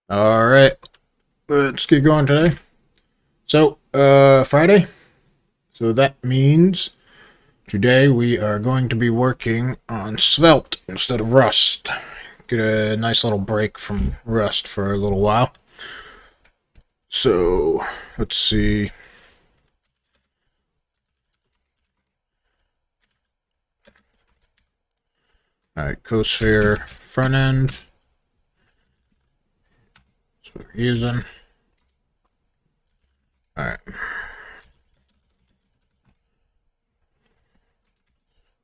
Alright, let's get going today. So, Friday. So that means today we are going to be working on Svelte instead of Rust. Get a nice little break from Rust for a little while. So, let's see. Alright, CoSphere front end. That's what we're using. Alright.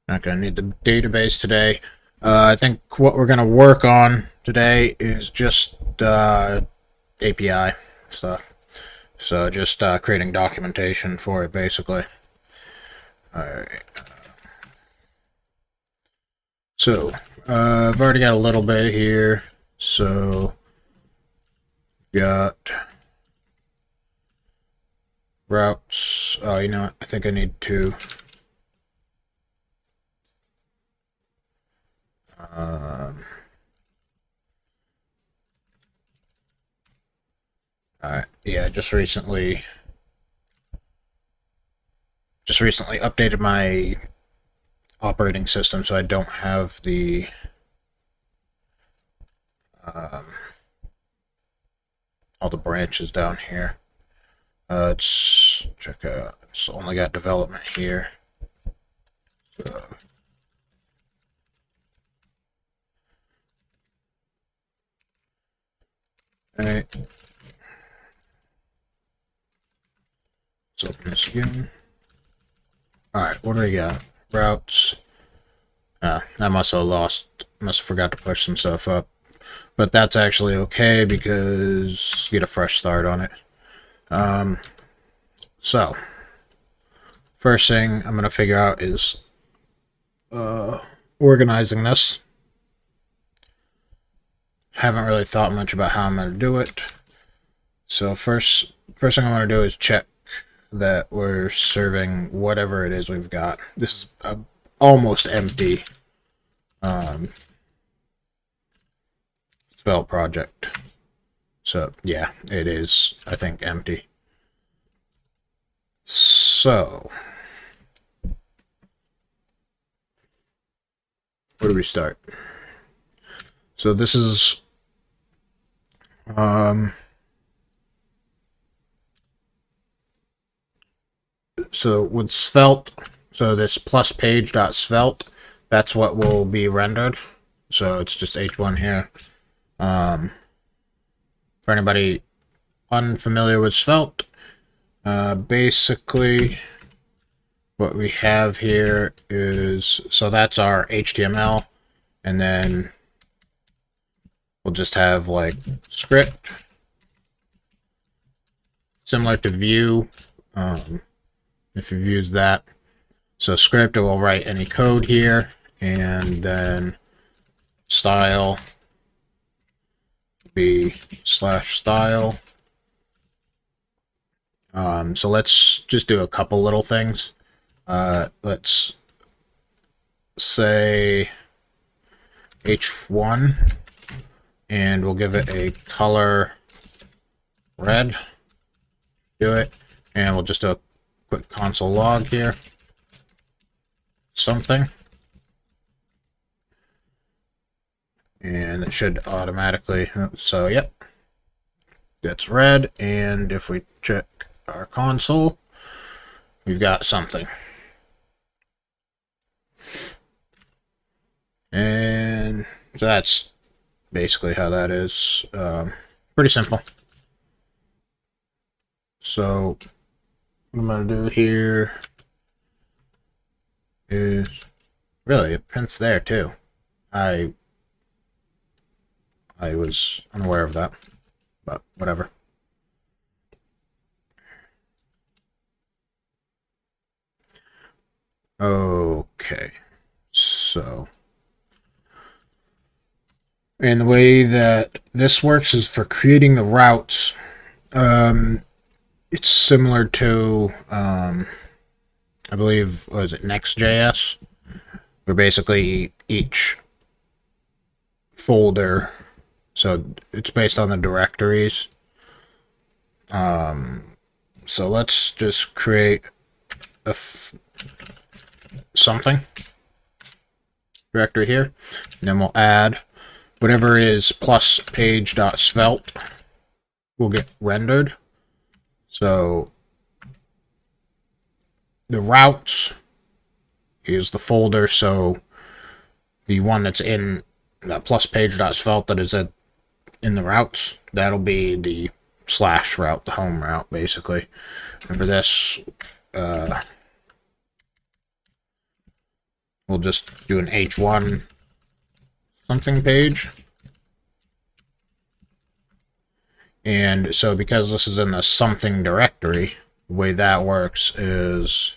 Not going to need the database today. I think what we're going to work on today is just API stuff. So just creating documentation for it, basically. Alright. So, I've already got a little bit here. So, got routes. Oh, you know what? I think I need two. Yeah, just recently updated my operating system, so I don't have the all the branches down here. Let's check out. It's only got development here. So, alright. Let's open this again. Alright, what do we got? Routes. I must have forgot to push some stuff up. But that's actually okay because you get a fresh start on it. So, first thing I'm going to figure out is organizing this. Haven't really thought much about how I'm going to do it. So first thing I want to do is check that we're serving whatever it is we've got. This is almost empty Svelte project. So yeah, it is, I think, empty. So where do we start? So this is so with Svelte, so this plus page.svelte, that's what will be rendered. So it's just H1 here. For anybody unfamiliar with Svelte, basically what we have here is, so that's our HTML, and then we'll just have like script, similar to Vue, if you've used that. So script, it will write any code here, and then style be /style. So let's just do a couple little things. Let's say H1, and we'll give it a color red. Do it, and we'll just do a quick console log here. Something. And it should automatically, so yep, that's red. And if we check our console, we've got something. And so that's basically how that is. Pretty simple. So what I'm going to do here is, really, it prints there too. I was unaware of that, but whatever. Okay, so, and the way that this works is for creating the routes. It's similar to, I believe, was it Next.js, where basically each folder So it's based on the directories. So let's just create something directory here, and then we'll add whatever is plus page.svelte will get rendered. So the routes is the folder, so the one that's in plus page.svelte that is in the routes, that'll be the slash route, the home route, basically. And for this, we'll just do an h1 something page. And so because this is in the something directory, the way that works is,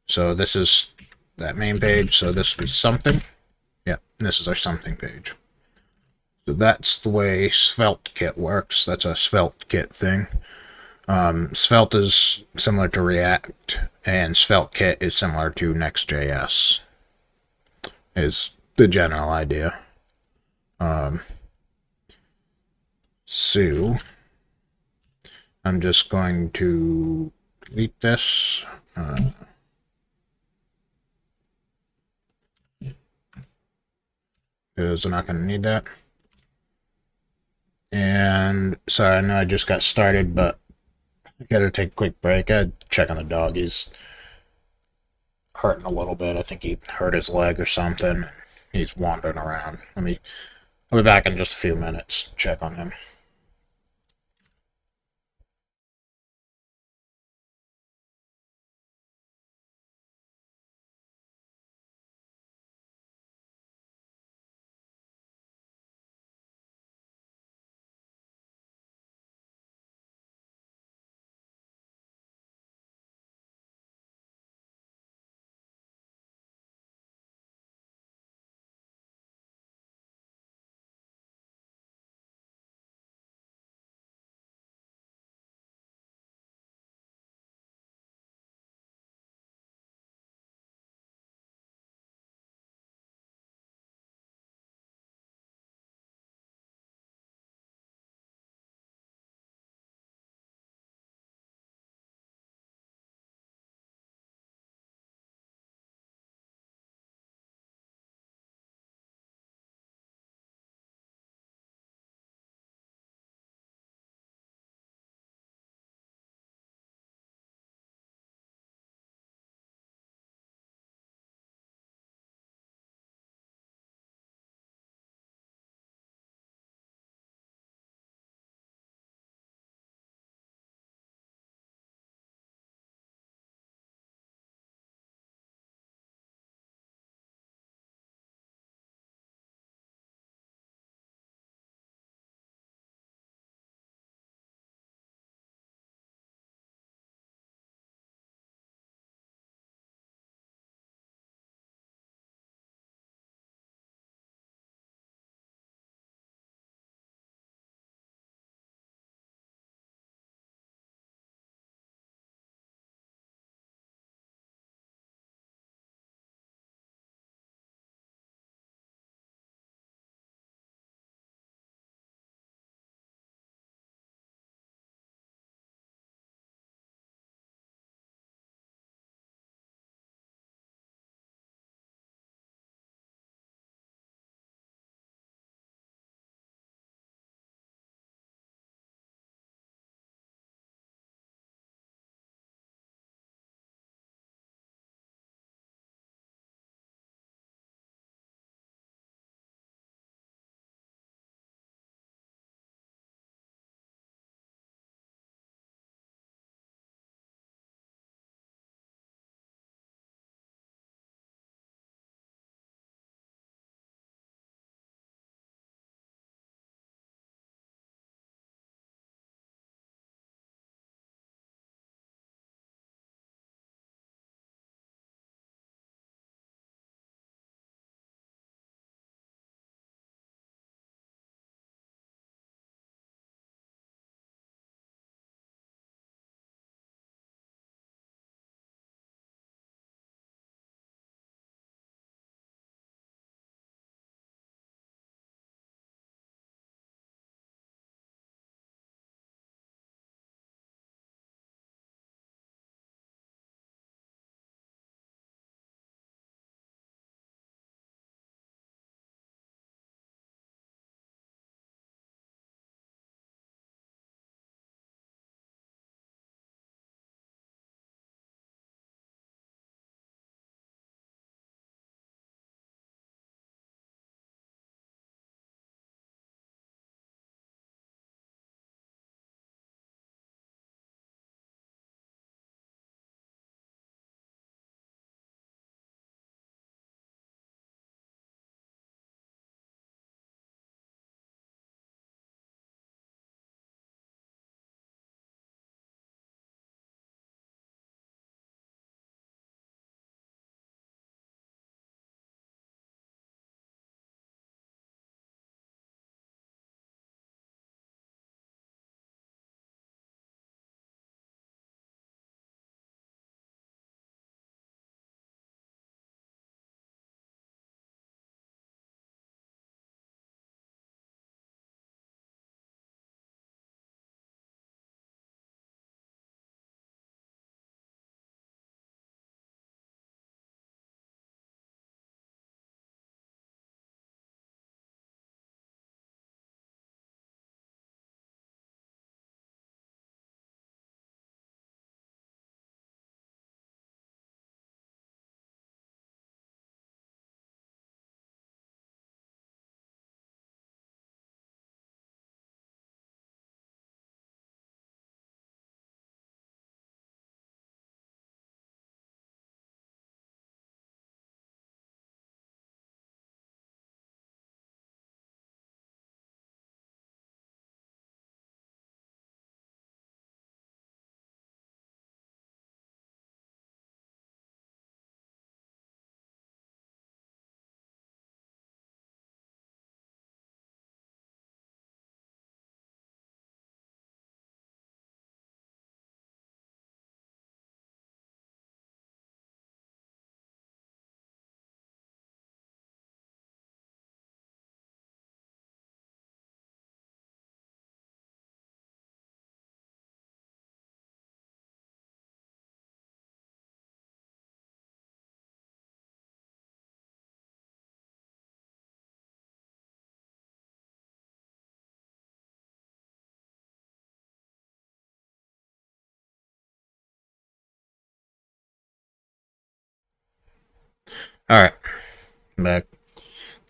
so this is that main page, so this would be something. Yeah, this is our something page. So that's the way SvelteKit works. That's a SvelteKit thing. Svelte is similar to React, and SvelteKit is similar to Next.js, is the general idea. So I'm just going to delete this. Because I'm not going to need that. And sorry, I know I just got started, but I gotta take a quick break. I had to check on the dog. He's hurting a little bit. I think he hurt his leg or something. He's wandering around. I'll be back in just a few minutes. Check on him. Alright, I'm back.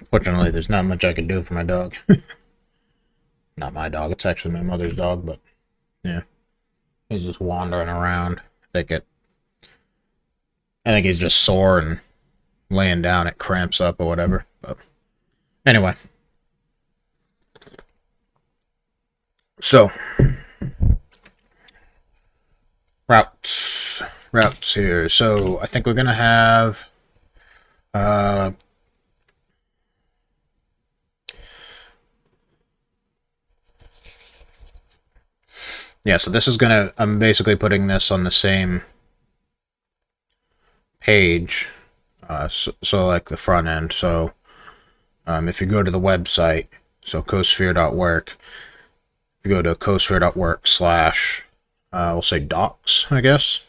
Fortunately, there's not much I can do for my dog. Not my dog, it's actually my mother's dog, but yeah. He's just wandering around. I think he's just sore and laying down, it cramps up or whatever. But anyway. So, routes here. So I think we're gonna have yeah, so this is I'm basically putting this on the same page, so like the front end. So if you go to the website, so cosphere.work, if you go to cosphere.work slash, we'll say docs, I guess,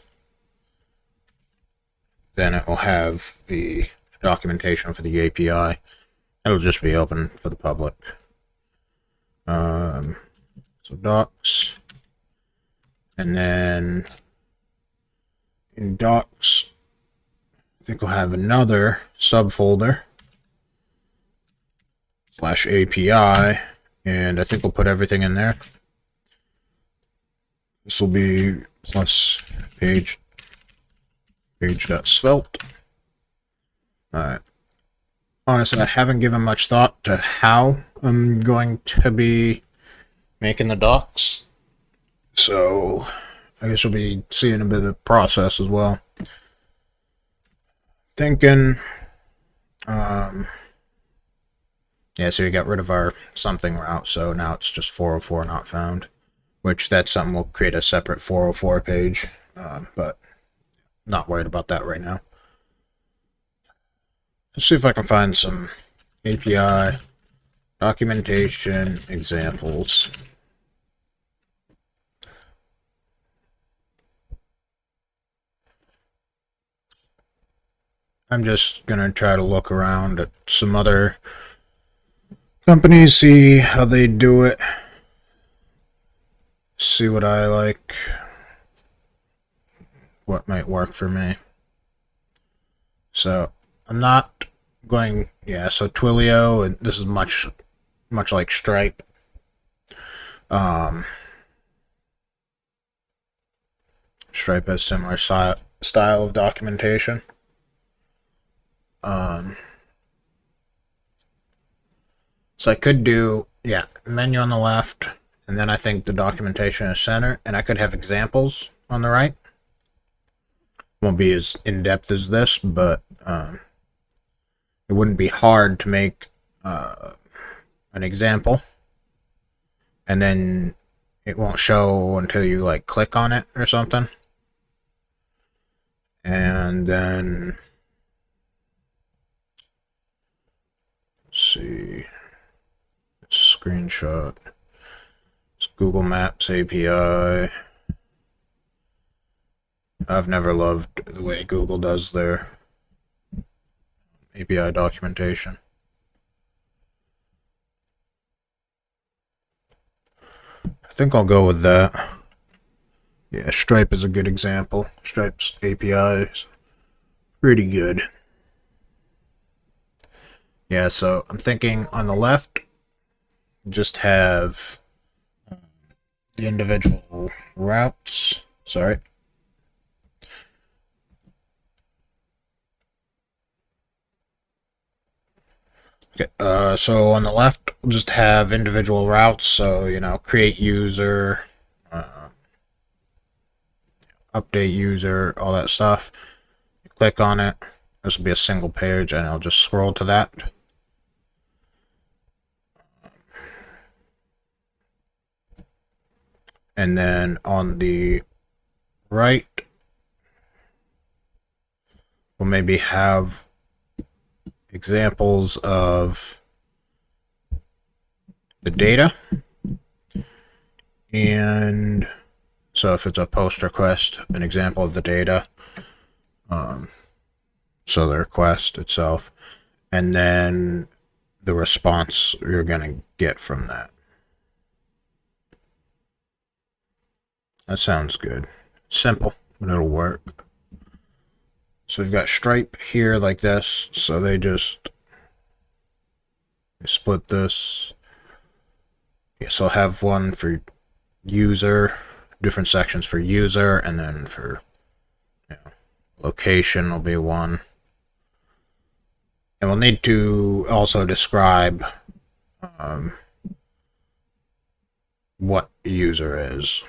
then it will have the documentation for the API. It'll just be open for the public. So docs, and then in docs, I think we'll have another subfolder slash API, and I think we'll put everything in there. This will be plus page.svelte. Alright. Honestly, I haven't given much thought to how I'm going to be making the docs, so I guess you'll be seeing a bit of the process as well. Thinking, yeah, so we got rid of our something route, so now it's just 404 not found, which that's something we'll create a separate 404 page, but not worried about that right now. Let's see if I can find some API documentation examples. I'm just gonna try to look around at some other companies, see how they do it, see what I like, what might work for me. So I'm not going, yeah, so Twilio, and this is much like Stripe. Stripe has similar style of documentation. So I could do, yeah, menu on the left, and then I think the documentation is center, and I could have examples on the right. Won't be as in-depth as this, but it wouldn't be hard to make an example, and then it won't show until you like click on it or something. And then let's see, it's a screenshot. It's Google Maps API. I've never loved the way Google does their API documentation. I think I'll go with that. Yeah, Stripe is a good example. Stripe's API is pretty good. Yeah, so I'm thinking on the left, just have the individual routes. Sorry. Okay, so on the left, we'll just have individual routes. So, create user, update user, all that stuff. You click on it. This will be a single page, and I'll just scroll to that. And then on the right, we'll maybe have examples of the data. And so if it's a post request, an example of the data. So the request itself. And then the response you're going to get from that. That sounds good. Simple, but it'll work. So we've got Stripe here like this. So they just split this. Yeah, so I'll have one for user, different sections for user, and then for location will be one. And we'll need to also describe what user is.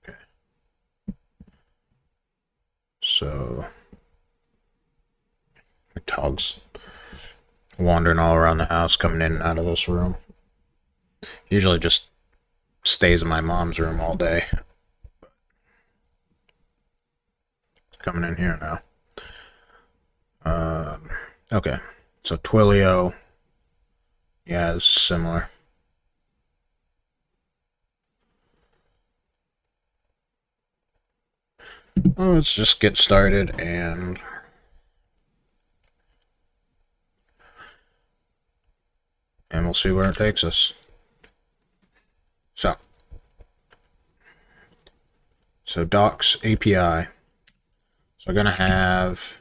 Okay. So the dog's wandering all around the house, coming in and out of this room. Usually just stays in my mom's room all day. Coming in here now. Okay, so Twilio, yeah, is similar. Well, let's just get started and we'll see where it takes us. So Docs API. So we're gonna have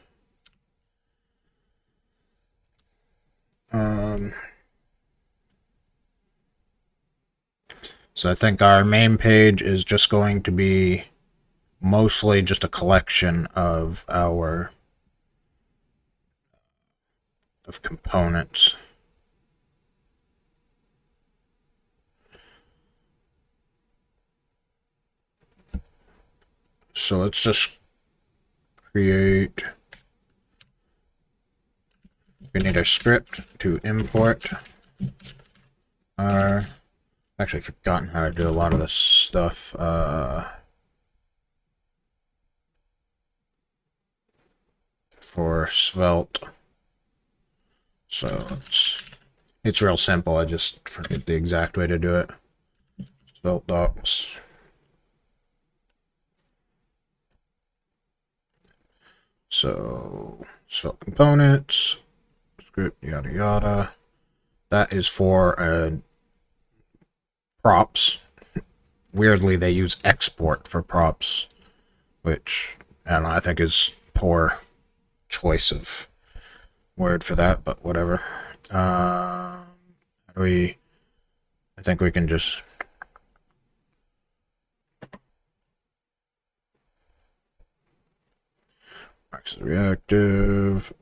so I think our main page is just going to be mostly just a collection of our components. So let's just create. We need our script to import our. Actually, forgotten how to do a lot of this stuff. For Svelte. So it's real simple. I just forget the exact way to do it. Svelte docs. So Svelte components, script, yada yada. That is for props. Weirdly, they use export for props, which I don't know. I think is poor choice of word for that, but whatever. I think we can just Max reactive.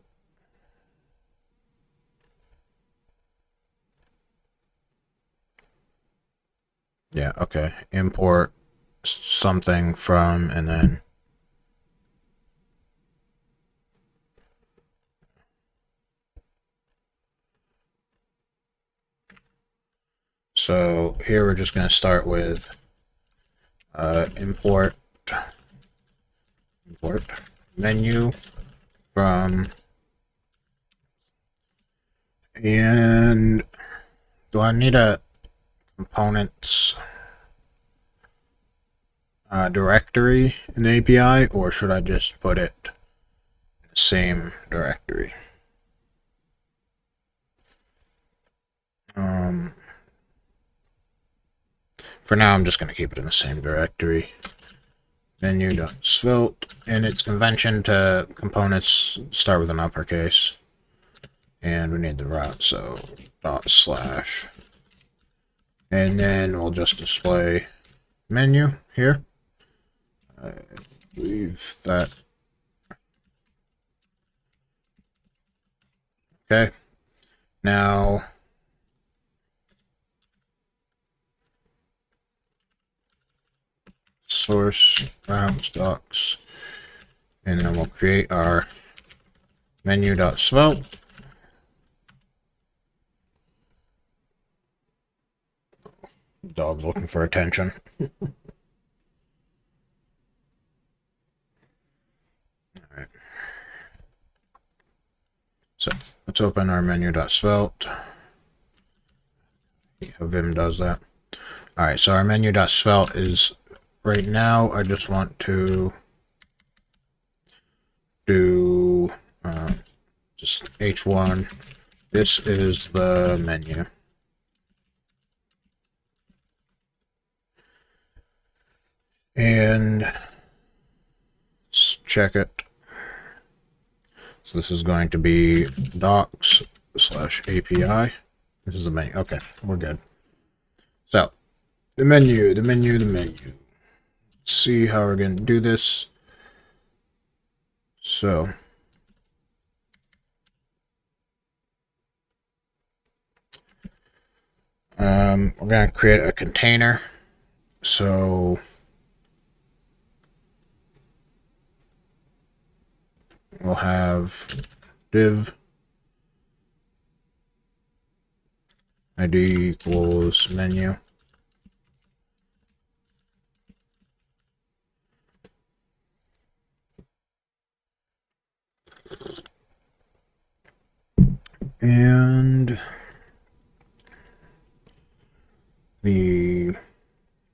Yeah, okay. Import something from, and then so here we're just going to start with import menu from, and do I need a components directory in the API, or should I just put it in the same directory? For now, I'm just going to keep it in the same directory. Menu.svelte, and its convention to components start with an uppercase. And we need the route, so /. And then we'll just display menu here. I believe that. Okay. Now, source routes docs, and then we'll create our menu.svelte. Dog's looking for attention. Alright. So let's open our menu.svelte. How Vim does that. Alright, so our menu.svelte is right now. I just want to do just H1. This is the menu. And check it. So this is going to be docs/API. This is the menu. Okay, we're good. So the menu. Let's see how we're going to do this. So we're going to create a container. So we'll have div ID equals menu. And the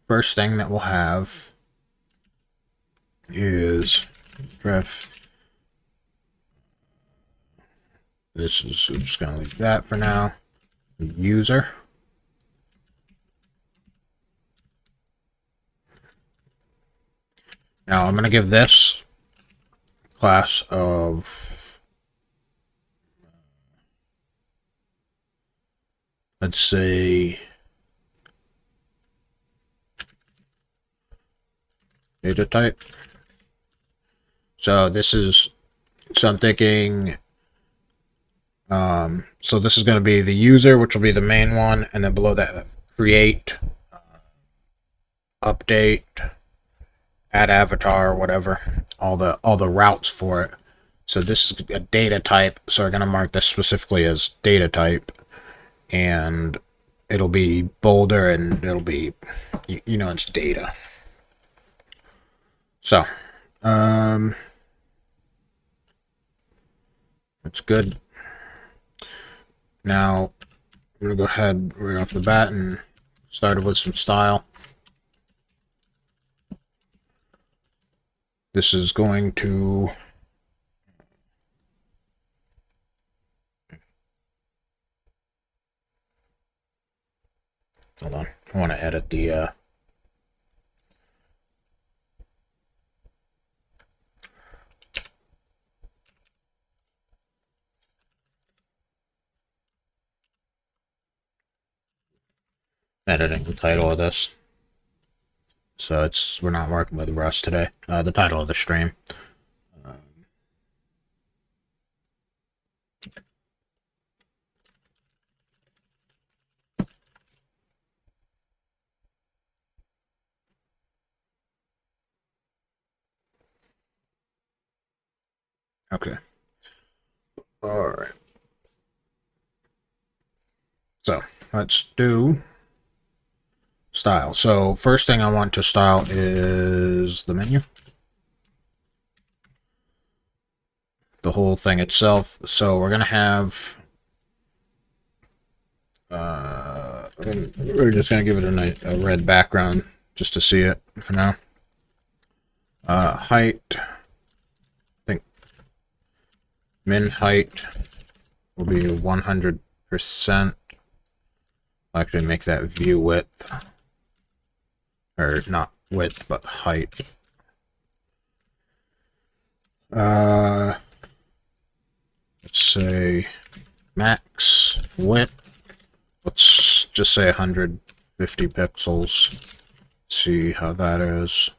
first thing that we'll have is ref. I'm just going to leave that for now. User. Now I'm going to give this class of, let's say, data type. So this is, so I'm thinking, so this is going to be the user, which will be the main one, and then below that, create, update, add avatar, whatever, all the routes for it. So this is a data type, so we're going to mark this specifically as data type, and it'll be bolder, and it'll be, you know, it's data. So, that's good. Now, I'm going to go ahead right off the bat and start with some style. This is going to, hold on, I want to edit the, editing the title of this. So we're not working with Rust today. The title of the stream. Okay. All right. So let's do style. So first thing I want to style is the menu. The whole thing itself. So we're gonna have, we're just gonna give it a red background just to see it for now. Height, I think min height will be 100%. I'll actually make that view width, or not width, but height. Let's say max width. Let's just say 150 pixels. See how that is.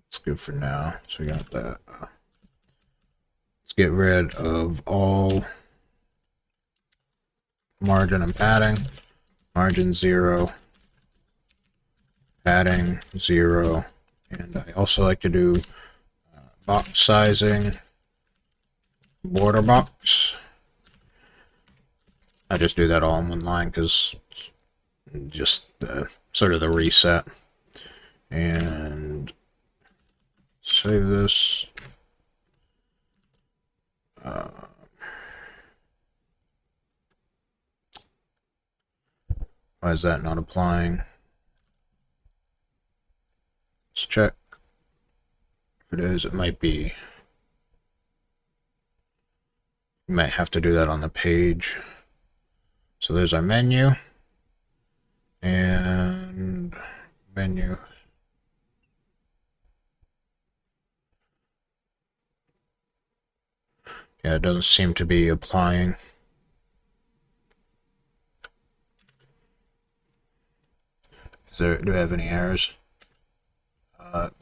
It's good for now. So we got that. Let's get rid of all margin and padding. Margin 0. Padding 0. And I also like to do box sizing. Border box. I just do that all in one line because just sort of the reset. And save this. Why is that not applying? Let's check. If it is, it might be. You might have to do that on the page. So there's our menu. And menu. Yeah, it doesn't seem to be applying. Do we have any errors?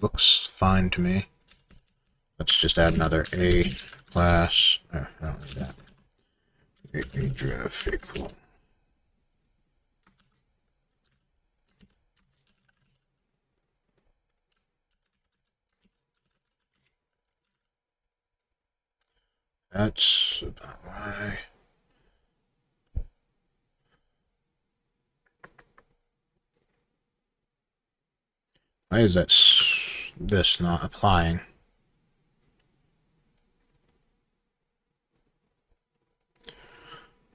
Looks fine to me. Let's just add another A class. I don't need that. A draft equal. That's about why. Why is that this not applying?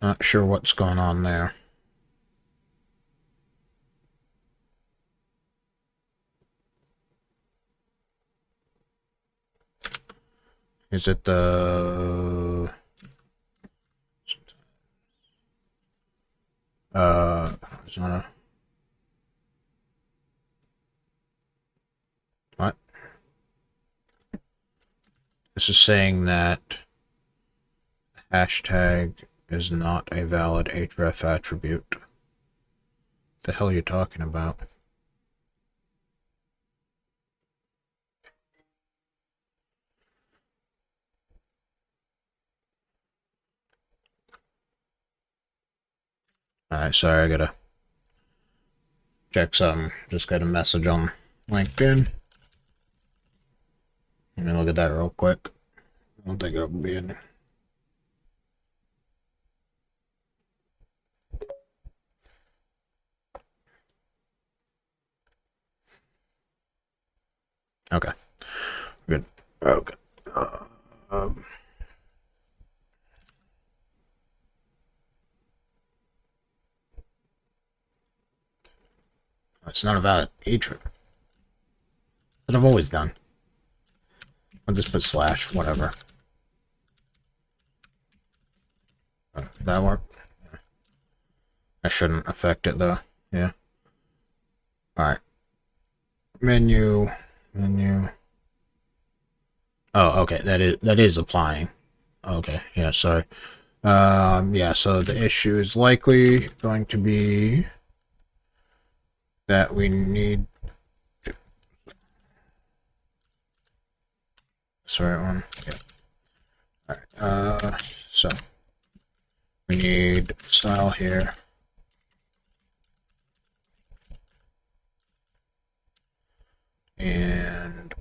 Not sure what's going on there. Is it the... It's not a... What? This is saying that hashtag is not a valid href attribute. The hell are you talking about? Alright, sorry, I gotta check something. Just got a message on LinkedIn. Let me look at that real quick. I don't think it'll be in. Okay. Good. Okay. Um, it's not a valid href. That I've always done. I'll just put slash, whatever. That work? That shouldn't affect it though. Yeah. Alright. Menu. Oh, okay. That is applying. Okay. Yeah, sorry. Yeah, so the issue is likely going to be that we need sorry one. Yeah. Alright, so we need style here. And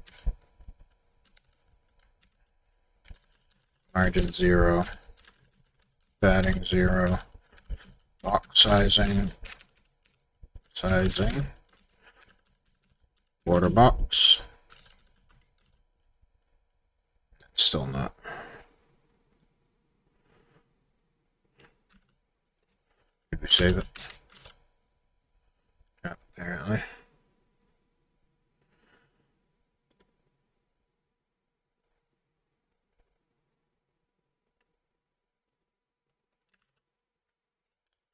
margin 0, padding 0, box sizing, border box. It's still not. Did we save it? Yeah, apparently.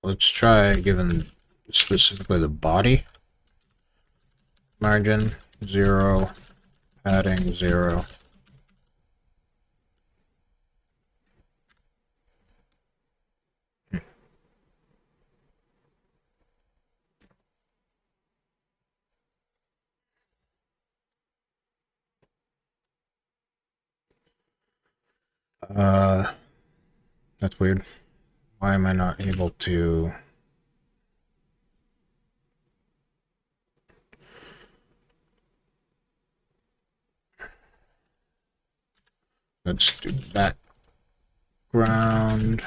Let's try giving specifically the body margin 0, padding 0. That's weird. Why am I not able to... Let's do background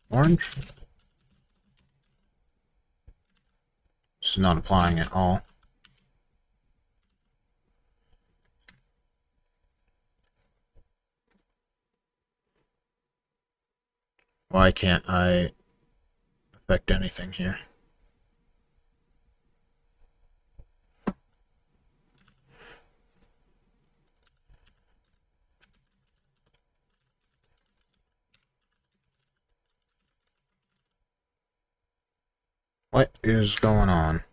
orange. This is not applying at all. Why can't I affect anything here? What is going on?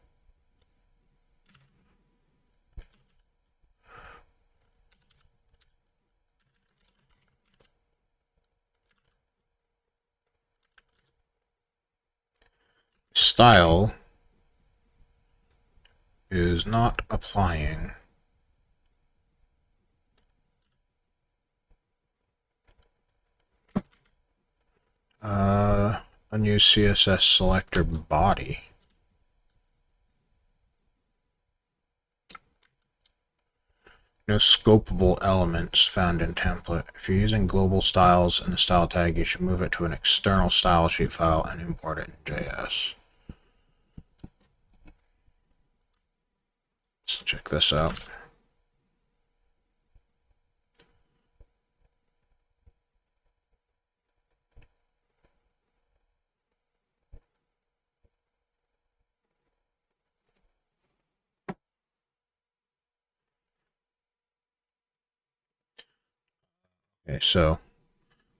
style is not applying. Unused CSS selector body. No scopable elements found in template. If you're using global styles in the style tag, you should move it to an external style sheet file and import it in JS. Let's check this out. Okay, so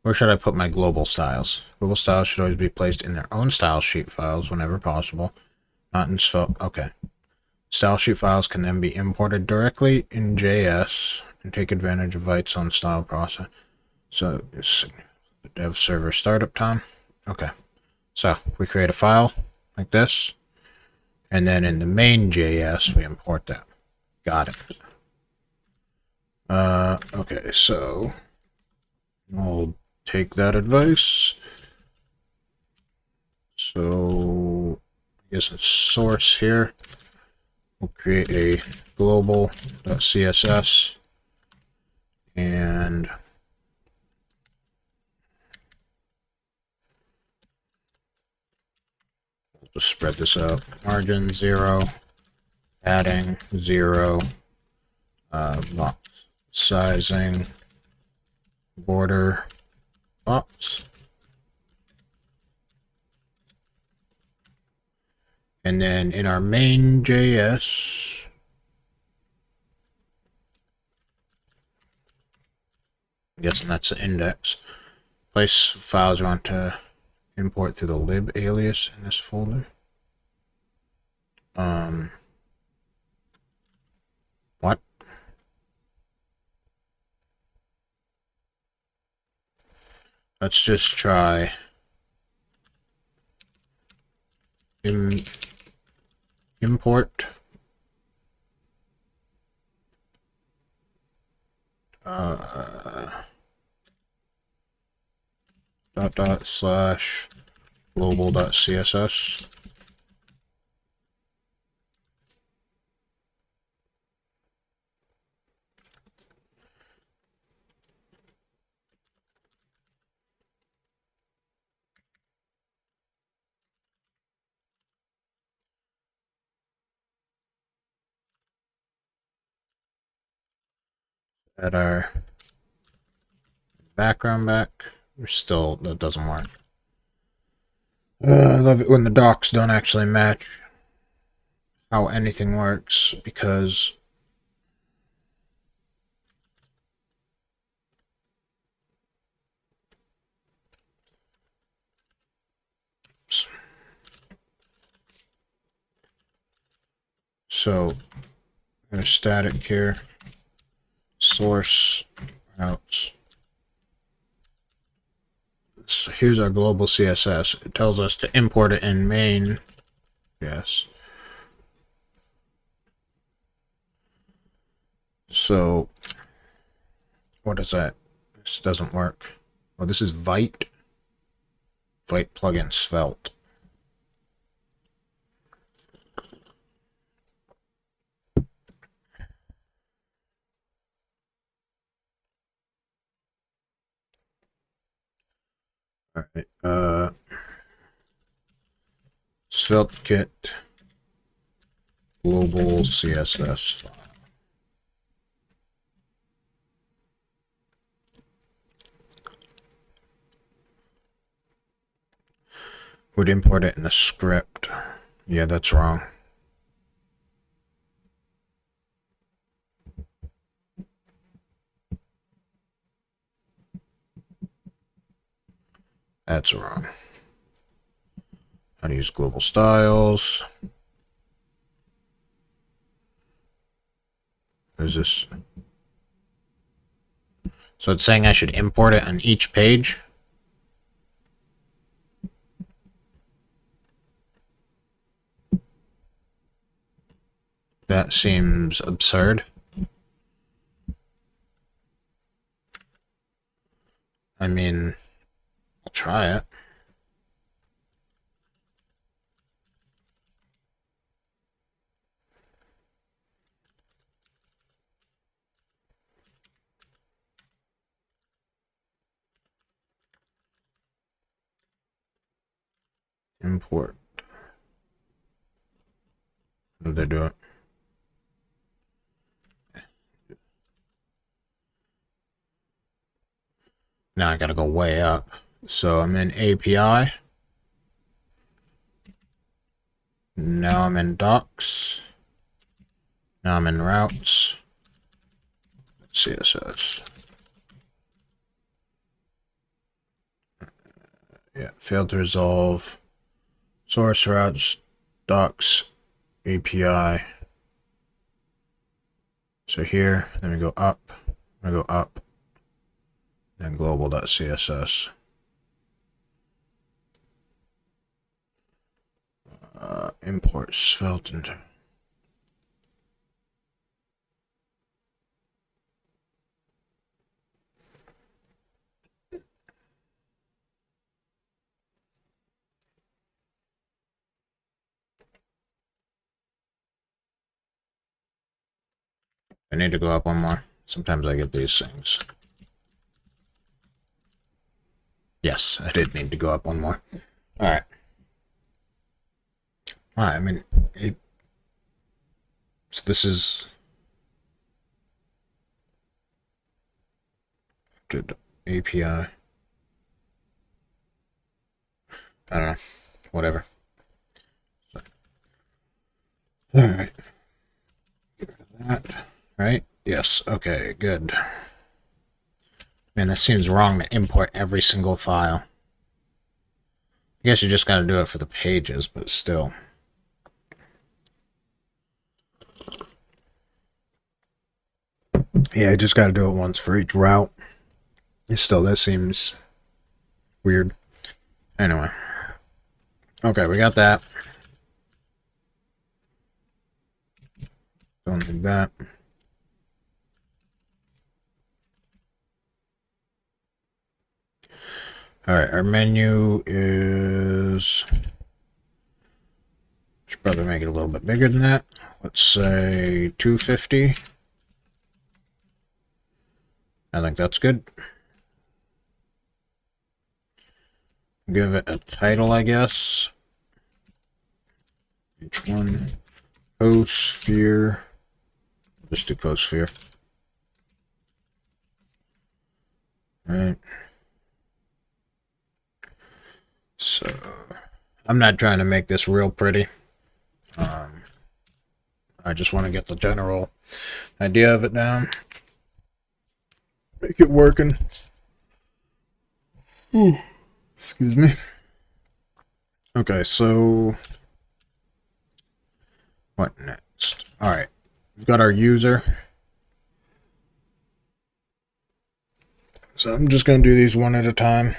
where should I put my global styles? Global styles should always be placed in their own style sheet files whenever possible, not in Svelte. Okay. Style sheet files can then be imported directly in JS and take advantage of Vite's own style process. So it's the dev server startup time. Okay. So we create a file like this, and then in the main JS we import that. Got it. Okay, so I'll take that advice. So I guess in source here, we'll create a global.css and we'll just spread this out. Margin 0, padding 0, box sizing, border box. And then in our main JS, I'm guessing that's the index, place files you want to import through the lib alias in this folder. What? Let's just try import // global.css. Add our background back. That doesn't work. I love it when the docs don't actually match how anything works, because so there's static here, source routes. So here's our global CSS. It tells us to import it in main. Yes. So what is that? This doesn't work. Oh, this is Vite plugin Svelte. All right. Svelte kit global CSS file. Would import it in the script. Yeah, that's wrong. That's wrong. How to use global styles. There's this. So it's saying I should import it on each page. That seems absurd. I mean, I'll try it. Import. How do they do it? Now I gotta go way up. So I'm in API. Now I'm in docs. Now I'm in routes. CSS. Yeah, failed to resolve. Source routes, docs, API. So here, then we go up, then global.css. Import Svelte into. I need to go up one more. Sometimes I get these things. Yes, I did need to go up one more. Alright. I mean, so this is API. I don't know. Whatever. Alright. Get rid of that. Right? Yes. Okay, good. Man, that seems wrong to import every single file. I guess you just gotta do it for the pages, but still. Yeah, I just gotta do it once for each route. Still, that seems weird. Anyway. Okay, we got that. Don't need that. Alright, our menu is... Should probably make it a little bit bigger than that. Let's say 250. I think that's good. Give it a title, I guess. Each one. Cosphere. Just do Cosphere. Right. So, I'm not trying to make this real pretty. I just want to get the general idea of it down. Make it working. Ooh. Excuse me. Okay, so what next? Alright, we've got our user. So I'm just going to do these one at a time.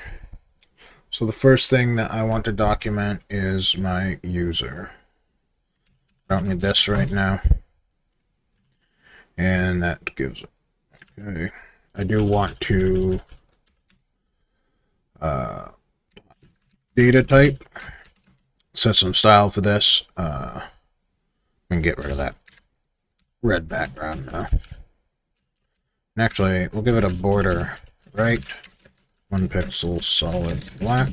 So the first thing that I want to document is my user. I don't need this right now. And that gives it. Okay. I do want to data type. Set some style for this. And get rid of that red background now. And actually, we'll give it a border right. 1 pixel solid black.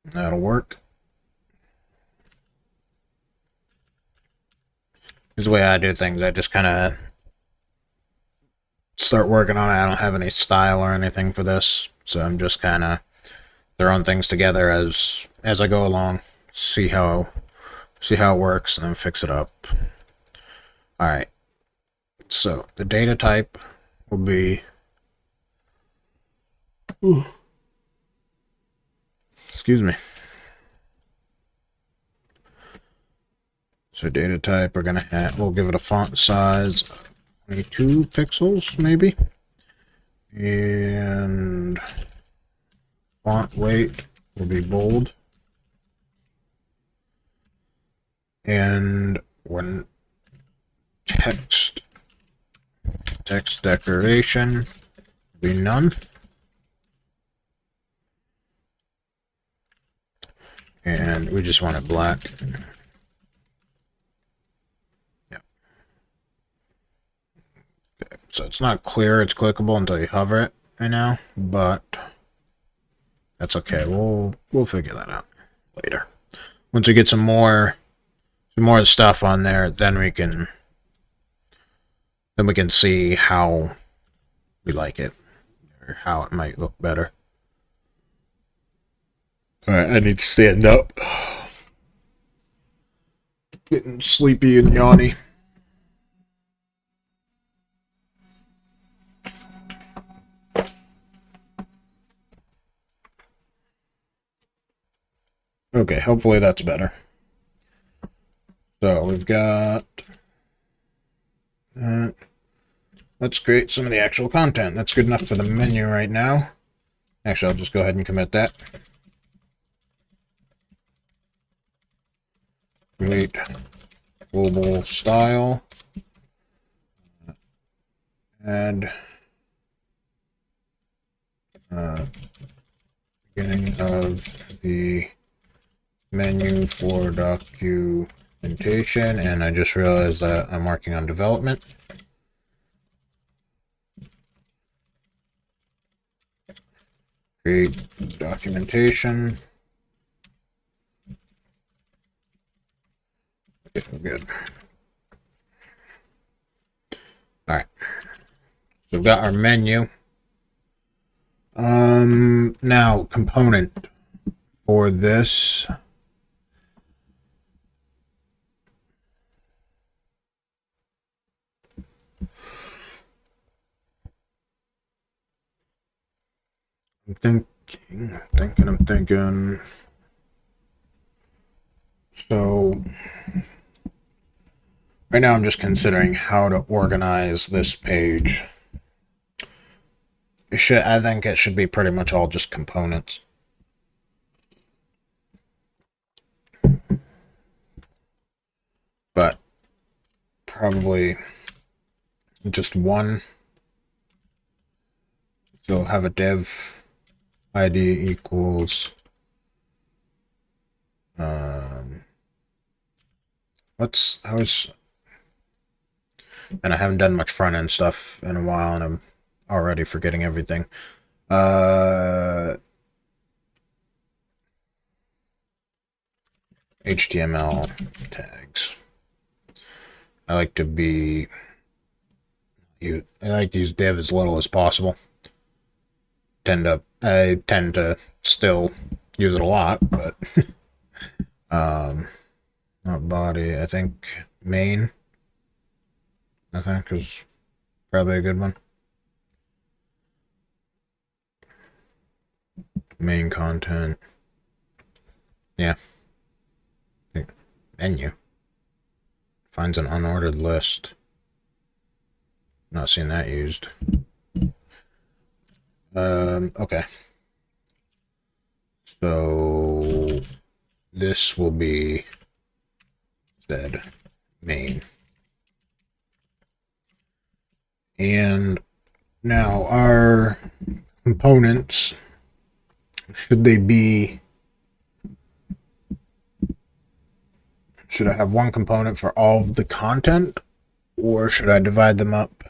That'll work. This is the way I do things. I just kind of start working on it. I don't have any style or anything for this, so I'm just kind of throwing things together as I go along. See how it works, and then fix it up. All right. So the data type will be. Ooh. Excuse me. So data type, we'll give it a font size of 22 pixels, maybe. And font weight will be bold. And when text decoration be none. And we just want it black. Yeah. Okay. So it's not clear it's clickable until you hover it right now, but that's okay. We'll figure that out later. Once we get some more stuff on there, then we can see how we like it or how it might look better. All right, I need to stand up. Getting sleepy and yawny. Okay, hopefully that's better. So we've got that. Let's create some of the actual content. That's good enough for the menu right now. Actually, I'll just go ahead and commit that. Create global style. And beginning of the menu for documentation. And I just realized that I'm working on development. Create documentation. Okay, we're good. All right. So we've got our menu. Now component for this. I'm thinking. So right now I'm just considering how to organize this page. I think it should be pretty much all just components. But probably just one. So have a div ID equals and I haven't done much front end stuff in a while, and I'm already forgetting everything. HTML tags. I like to use div as little as possible. I tend to still use it a lot, but not body. I think main. I think is probably a good one. Main content. Yeah. Menu. Finds an unordered list. Not seeing that used. Okay. So this will be instead main. And now our components, should I have one component for all of the content, or should I divide them up?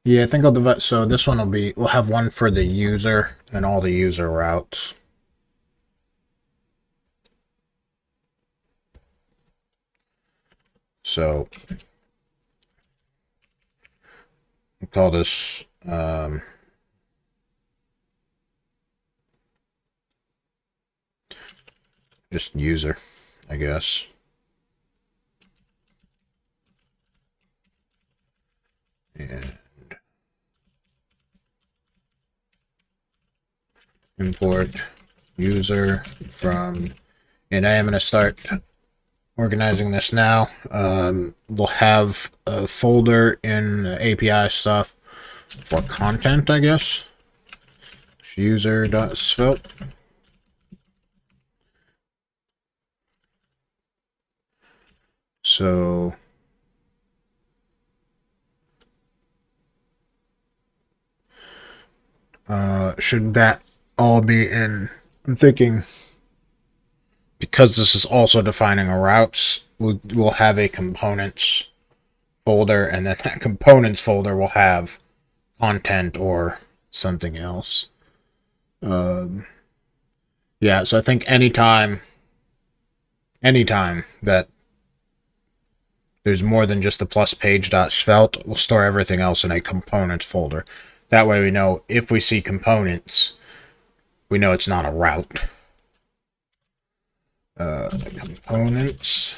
Yeah, I think I'll divide. So this one we'll have one for the user and all the user routes. So we'll call this just user, I guess. And import user from, and I am going to start organizing this now. We'll have a folder in API stuff for content, I guess. User.svelte. So should that all be in? I'm thinking because this is also defining a routes, we'll have a components folder, and then that components folder will have content or something else. Yeah, so I think anytime that there's more than just the plus page.svelte, we'll store everything else in a components folder. That way we know if we see components, we know it's not a route. Components.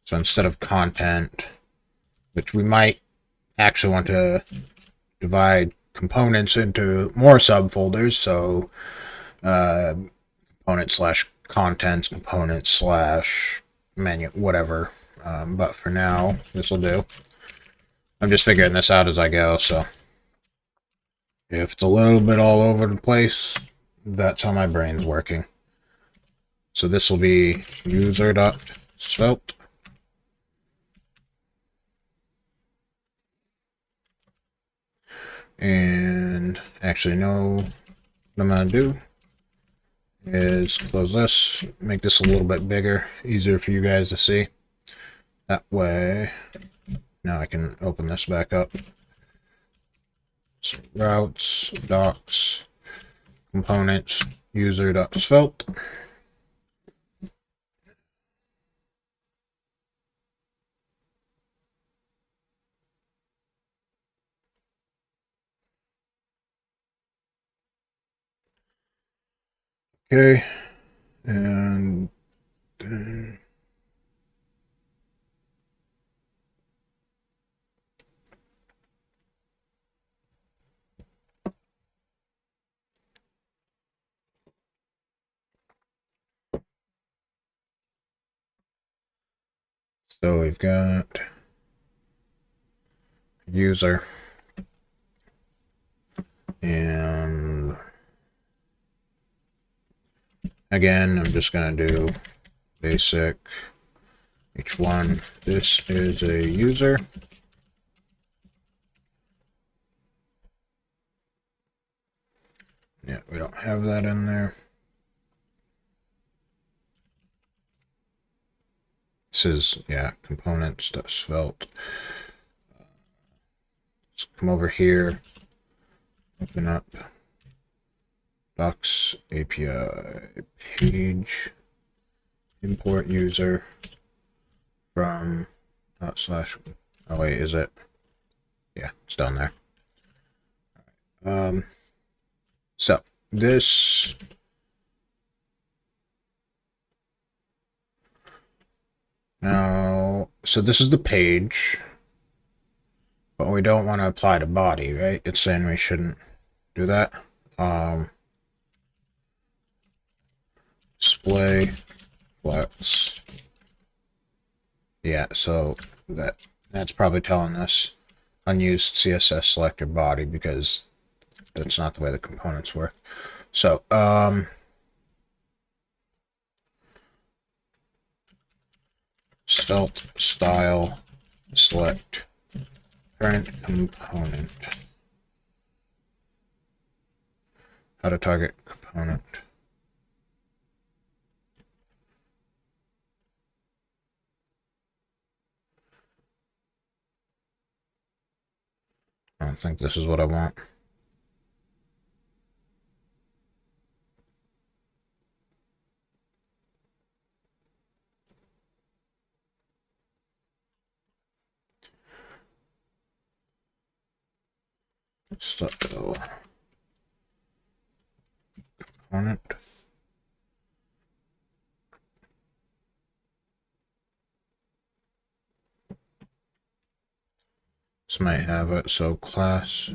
So instead of content, which we might actually want to divide components into more subfolders, so component slash contents, component slash menu, whatever. But for now, this will do. I'm just figuring this out as I go, so if it's a little bit all over the place, that's how my brain's working. So this will be user.svelte. And actually, no, what I'm going to do is close this, make this a little bit bigger, easier for you guys to see. That way, now I can open this back up. So routes, docs, components, user.svelte. Okay, and then so we've got user, and again, I'm just going to do basic h1. This is a user. Yeah, we don't have that in there. This is, yeah, components.svelte. Let's come over here, open up docs API page, import user from dot slash. Oh wait, is it? Yeah, it's down there. So this now, so this is the page, but we don't want to apply to body, right? It's saying we shouldn't do that. Display flex. Yeah, so that's probably telling us unused CSS selector body because that's not the way the components work. So, svelte style select current component. How to target component. I don't think this is what I want. Style component. This might have it. So class.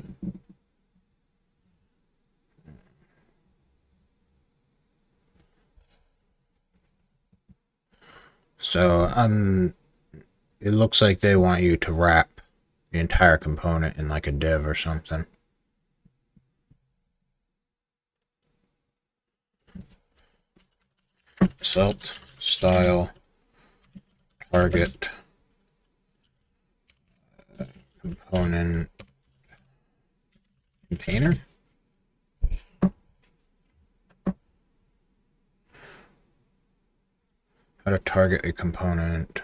So it looks like they want you to wrap the entire component in like a div or something. Svelte style target component container. How to target a component.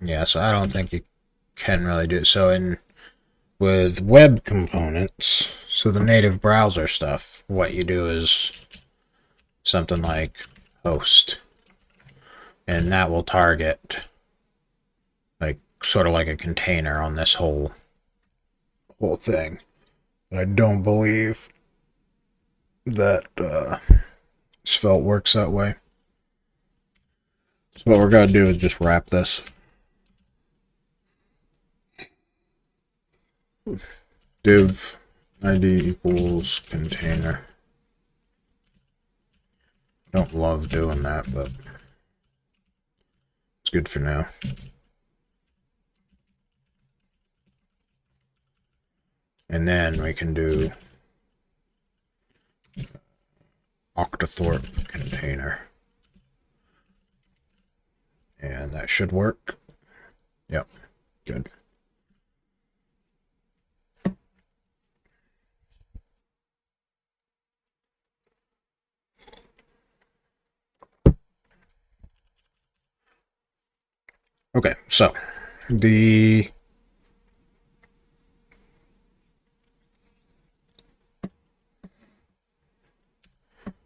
Yeah, so I don't think you can really do it. So with web components, so the native browser stuff, what you do is something like host, and that will target like sort of like a container on this whole thing. I don't believe that Svelte works that way. So what we're gonna do is just wrap this. Div id equals container. Don't love doing that, but it's good for now. And then we can do octothorpe container. And that should work. Yep, good. Okay, so the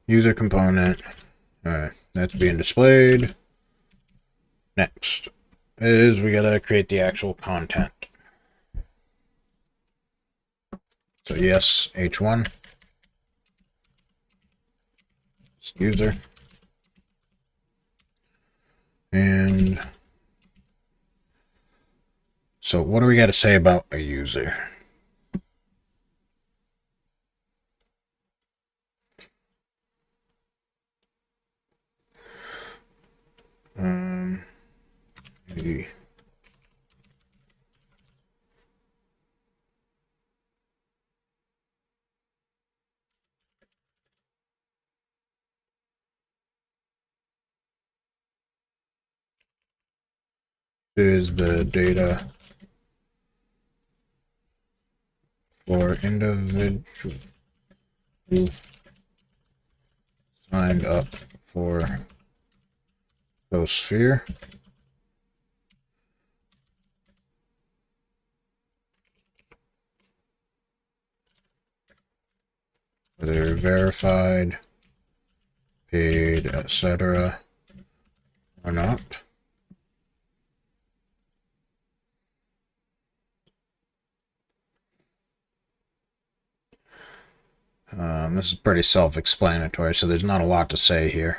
user component, that's being displayed. Next is we gotta create the actual content. So yes, h1 user, and so what do we got to say about a user? Maybe is the data for individual who signed up for Sphere. Whether verified, paid, etc. or not. This is pretty self-explanatory, so there's not a lot to say here.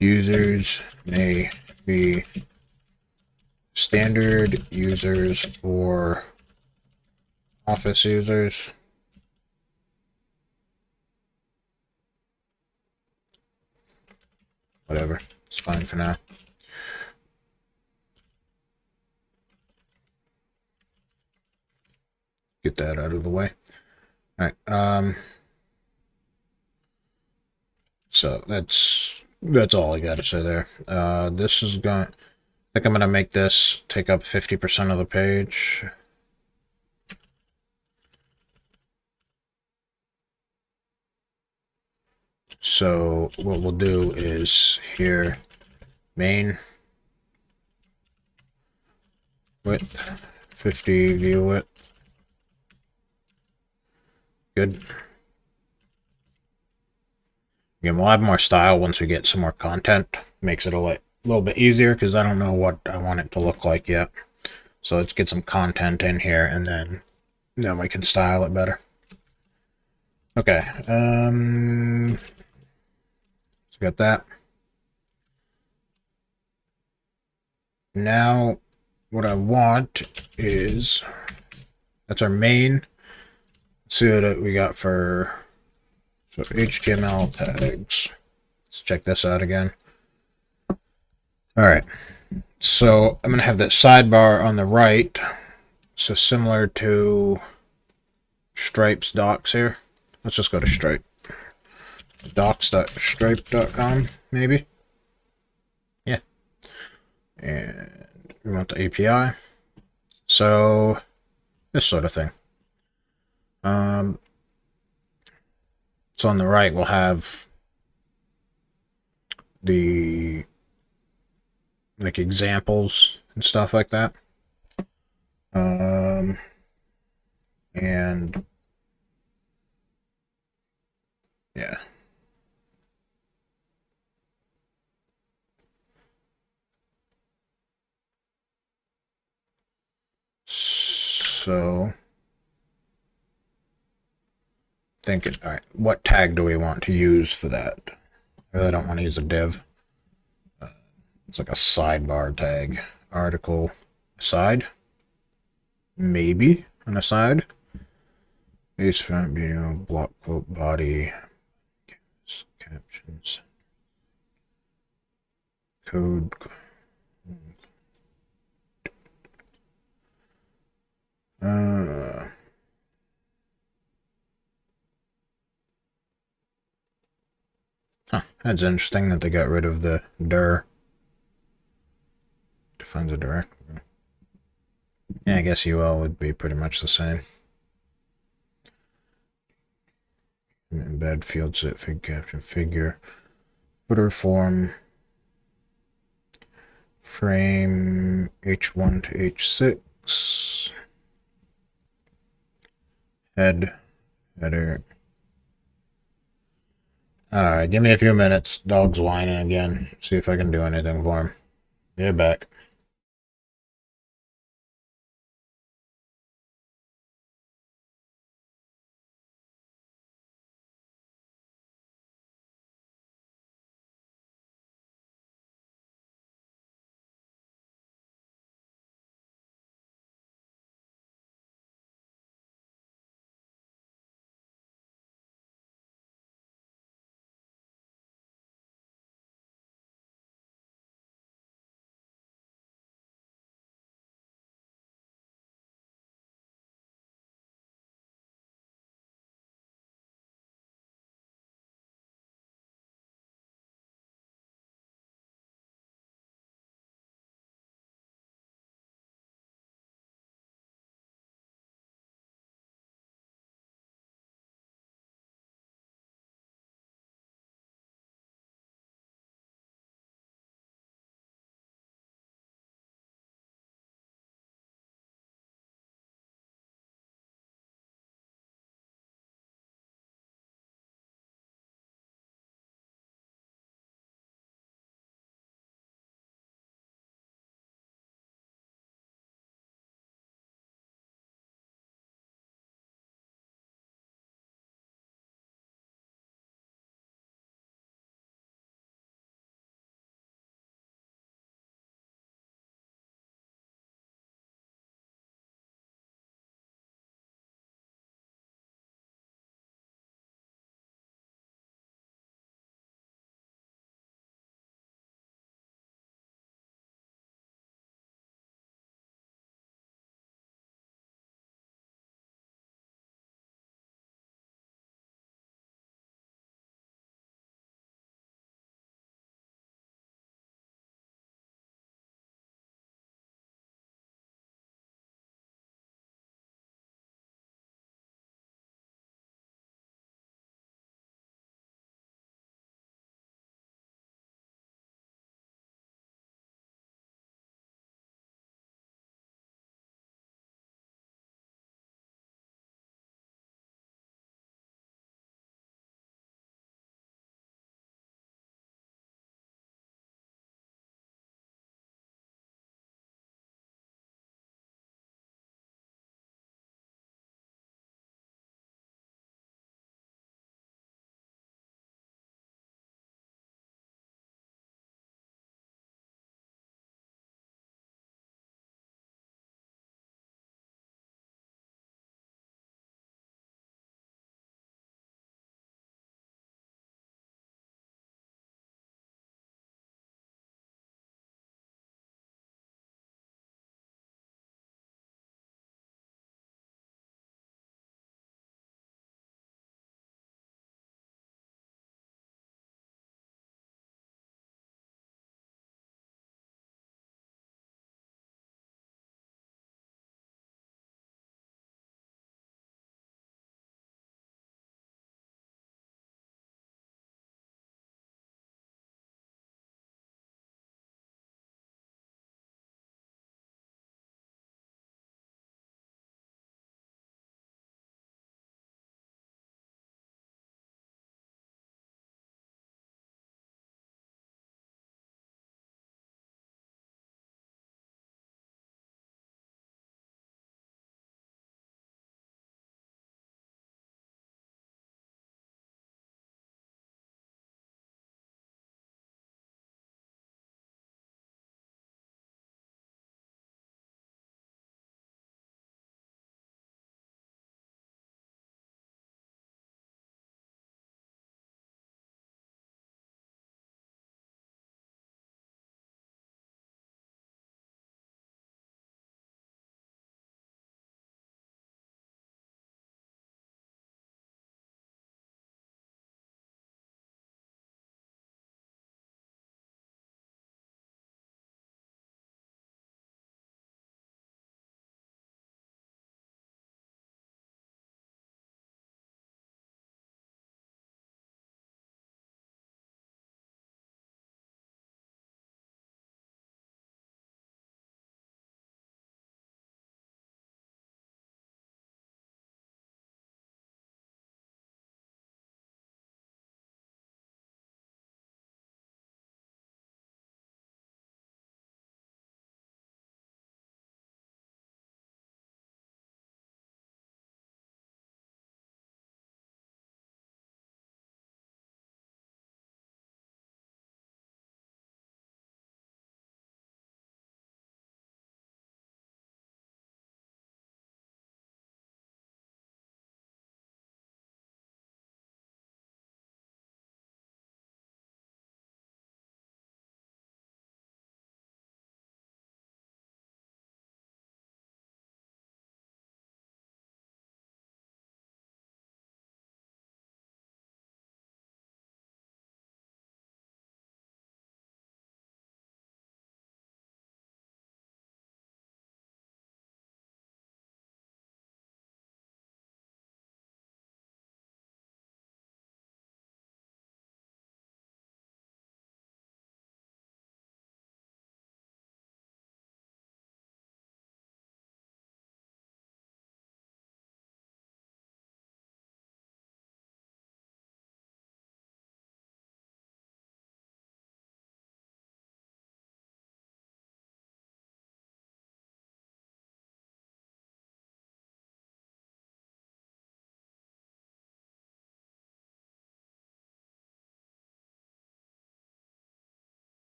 Users may be standard users or office users. Whatever, it's fine for now. Get that out of the way. All right. So that's all I got to say there. This is going. I think I'm gonna make this take up 50% of the page. So what we'll do is here, main width 50, view width. Good. Again, we'll have more style once we get some more content. Makes it a little bit easier because I don't know what I want it to look like yet. So let's get some content in here and then we can style it better. Okay. So got that. Now what I want is, that's our main. Let's see what we got for, so HTML tags. Let's check this out again. All right. So I'm going to have that sidebar on the right. So similar to Stripe's docs here. Let's just go to Stripe. Docs.stripe.com, maybe. Yeah. And we want the API. So this sort of thing. So on the right, we'll have the like examples and stuff like that. And yeah. So thinking, all right, what tag do we want to use for that? I really don't want to use a div. It's like a sidebar tag. Article aside. Maybe an aside. Base front video, block quote body, captions, code. That's interesting that they got rid of the dir. Defines a directory. Yeah, I guess UL would be pretty much the same. Embed field set fig caption figure. Footer form. Frame H1 to H6. Header. Alright, give me a few minutes. Dog's whining again. See if I can do anything for him. Get back.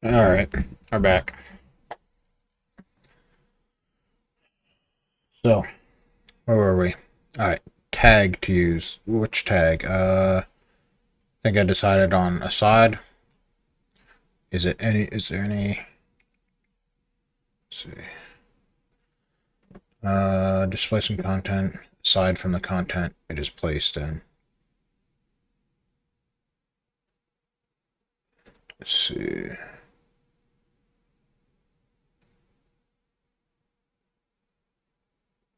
Alright, we're back. So, where were we? Alright, tag to use. Which tag? I think I decided on aside. Is there any, let's see. Display some content aside from the content it is placed in. Let's see.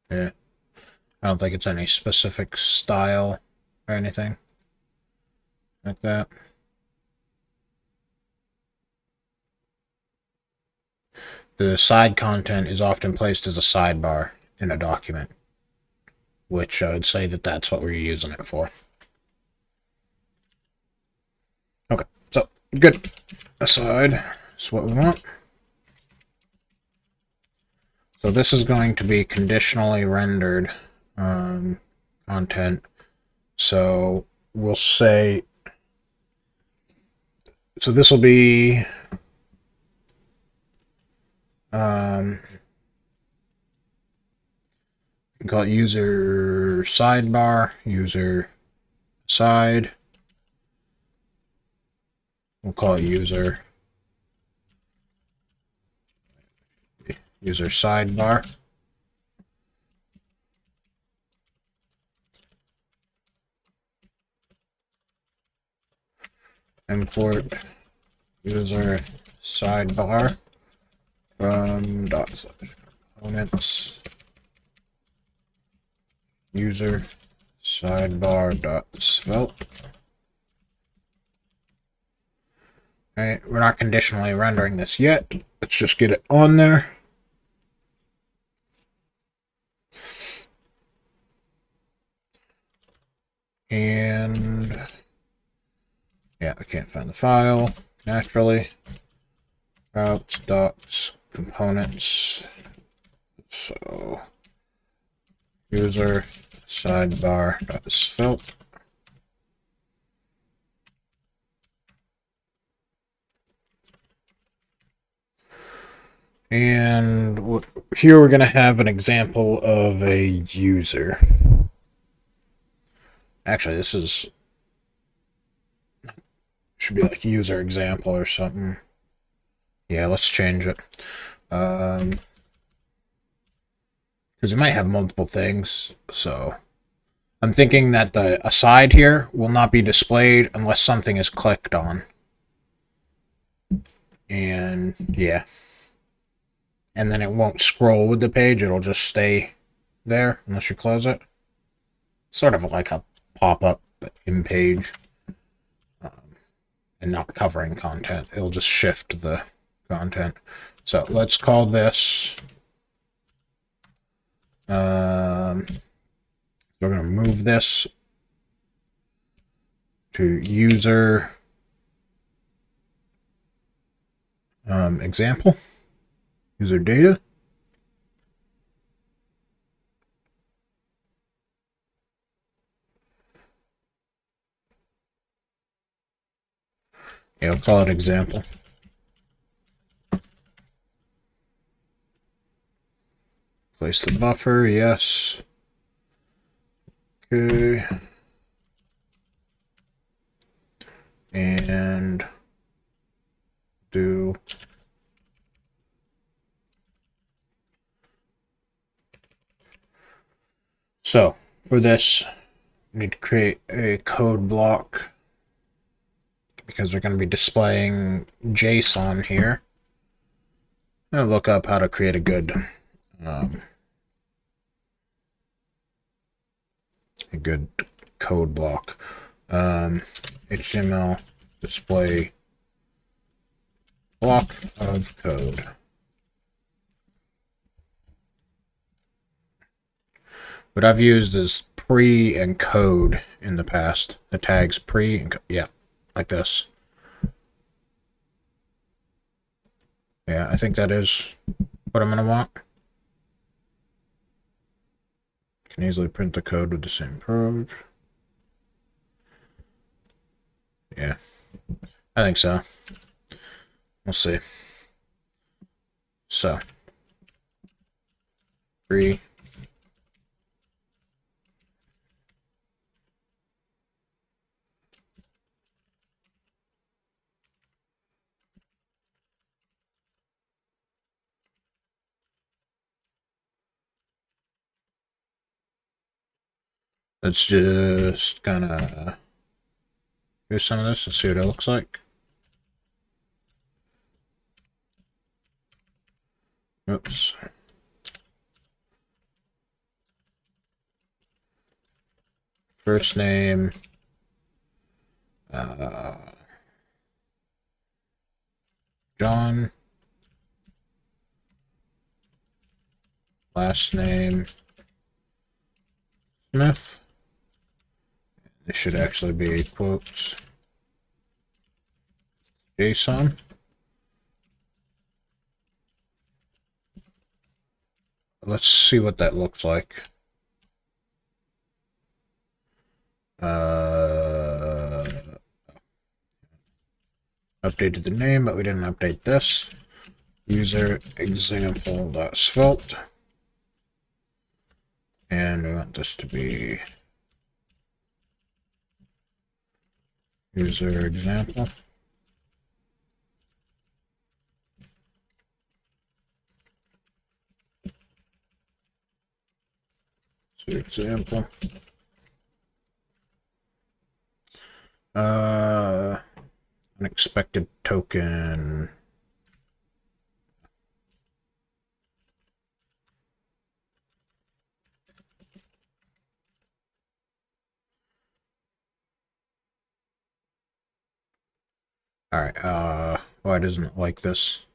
Yeah. I don't think it's any specific style or anything like that. The side content is often placed as a sidebar in a document, which I would say that that's what we're using it for. Okay, so good. Aside is what we want. So this is going to be conditionally rendered content. So we'll say, so this will be we can call it user sidebar, user side. We'll call it user sidebar. Import user sidebar from .components user sidebar.svelte. Alright, we're not conditionally rendering this yet. Let's just get it on there. And yeah, I can't find the file naturally. Routes, docs, components. So user sidebar.svelte. And here we're going to have an example of a user. Actually, this should be like user example or something. Yeah, let's change it. Because we might have multiple things, so I'm thinking that the aside here will not be displayed unless something is clicked on. And yeah. And then it won't scroll with the page, it'll just stay there unless you close it. Sort of like a pop-up in page. And not covering content. It'll just shift the content. So let's call this we're going to move this to user example, user data. Yeah, we'll call it example. Place the buffer, yes. Okay. And do so for this, we need to create a code block because we're going to be displaying JSON here. I'll look up how to create a good code block. HTML display block of code. What I've used is pre and code in the past. The tags pre and yeah, like this. Yeah, I think that is what I'm going to want. Can easily print the code with the same approach. Yeah, I think so. We'll see. So, 3. Let's just kind of do some of this and see what it looks like. Oops. First name. John. Last name. Smith. This should actually be quotes. JSON. Let's see what that looks like. Updated the name, but we didn't update this. User example.svelte. And we want this to be user example. So example. Unexpected token. Alright, why doesn't it like this?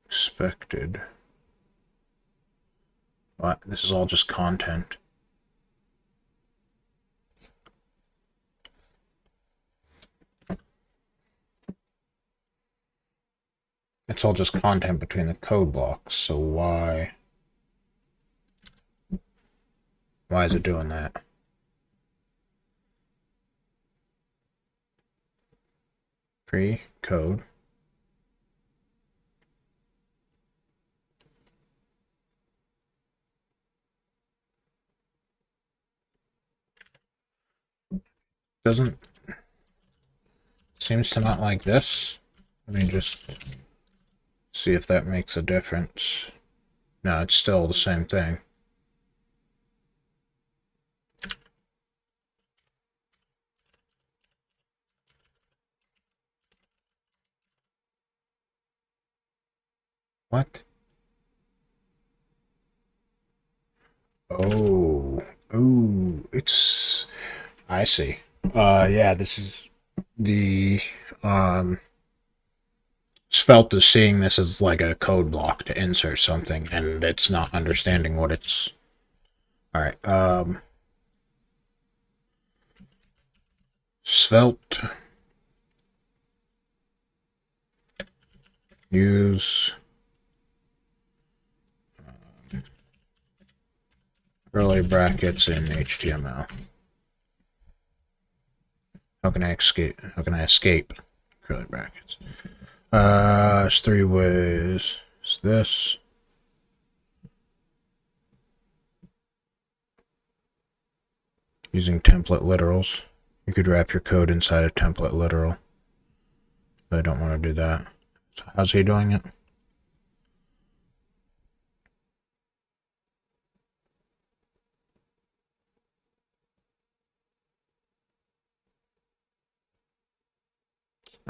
Expected. What? This is all just content. It's all just content between the code blocks, so why? Why is it doing that? Pre-code. Doesn't... Seems to not like this. Let me just see if that makes a difference. No, it's still the same thing. What? Oh. Ooh. It's... I see. Yeah, this is the, Svelte is seeing this as like a code block to insert something, and it's not understanding what it's... Alright, Svelte. Use curly brackets in HTML. How can I escape? How can I escape curly brackets? There's 3 ways. It's this. Using template literals. You could wrap your code inside a template literal. But I don't want to do that. So how's he doing it?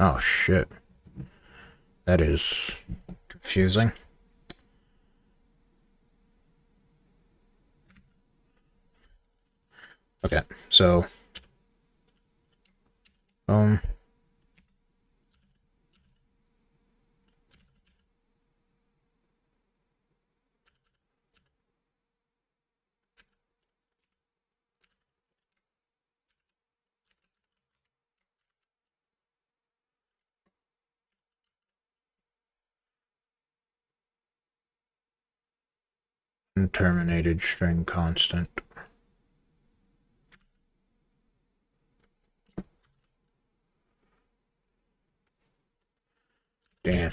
Oh shit. That is confusing. Okay, so terminated string constant. Damn.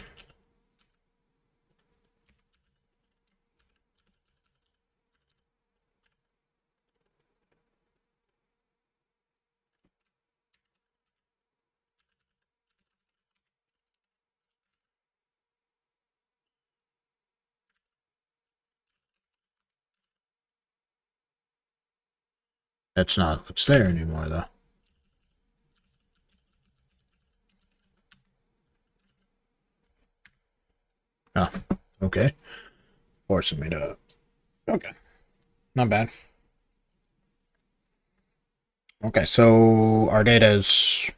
That's not what's there anymore, though. Oh, okay. Forcing me to... Okay. Not bad. Okay, so our data is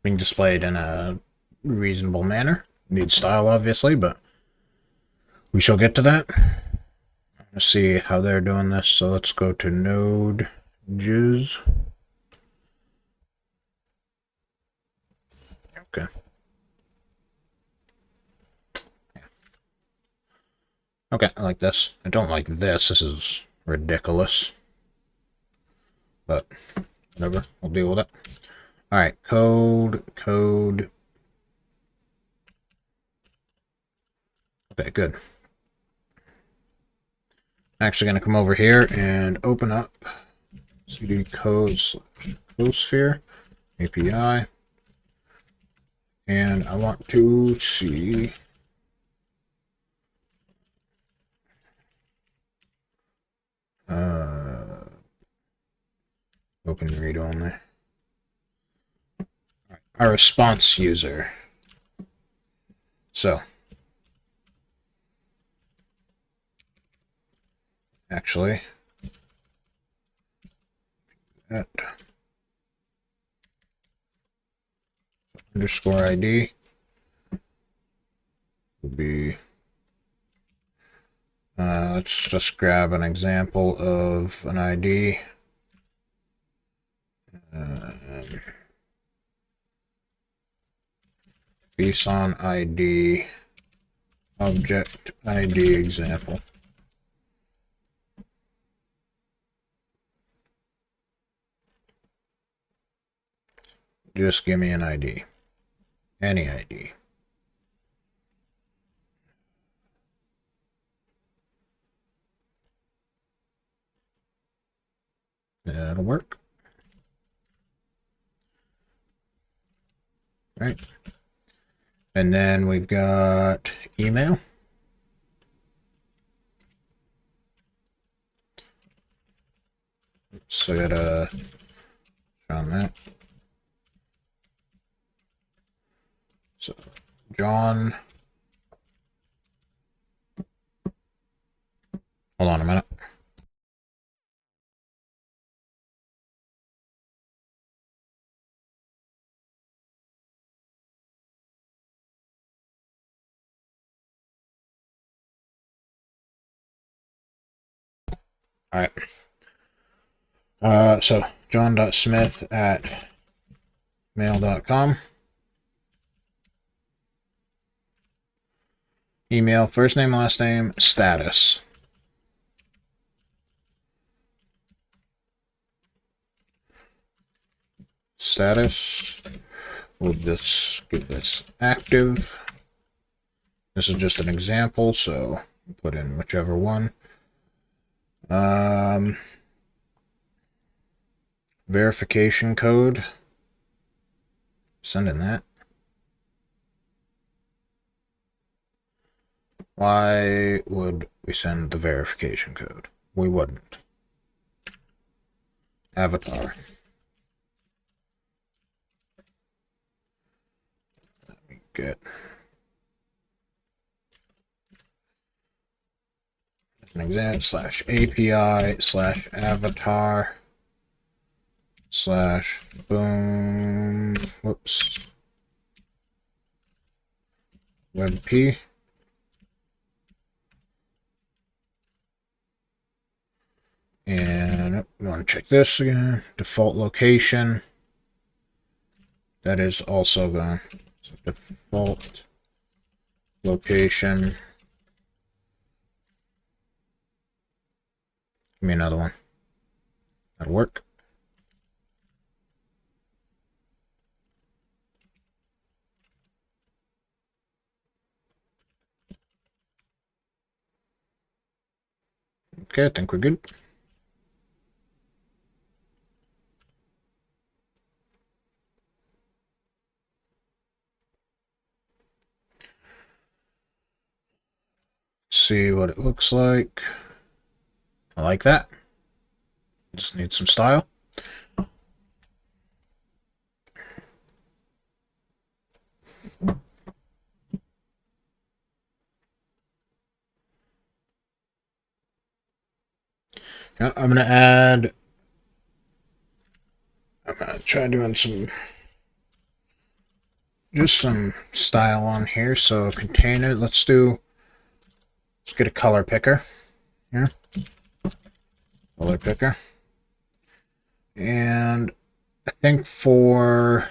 being displayed in a reasonable manner. Needs style, obviously, but we shall get to that. Let's see how they're doing this. So let's go to node jizz. Okay. Okay, I like this. I don't like this. This is ridiculous. But whatever. We'll deal with it. Alright, code. Okay, good. I'm actually going to come over here and open up cd code/cosphere API. And I want to see open read only. Right, our response user. So actually that underscore ID would be let's just grab an example of an ID. JSON ID object ID example. Just give me an ID. Any ID. That'll work. Right. And then we've got email. So I gotta on that. So John. Hold on a minute. All right. So john.smith@mail.com. Email, first name, last name, status. Status. We'll just get this active. This is just an example, so put in whichever one. Verification code. Send in that. Why would we send the verification code? We wouldn't. Avatar. Let me get an example /API/avatar/ boom. Whoops. WebP. And we want to check this again. Default location. That is also gone. So default location. Give me another one. That'll work. Okay, I think we're good. See what it looks like. I like that. Just need some style. Now I'm gonna try doing just some style on here. So container, let's get a color picker here. Color picker. And I think for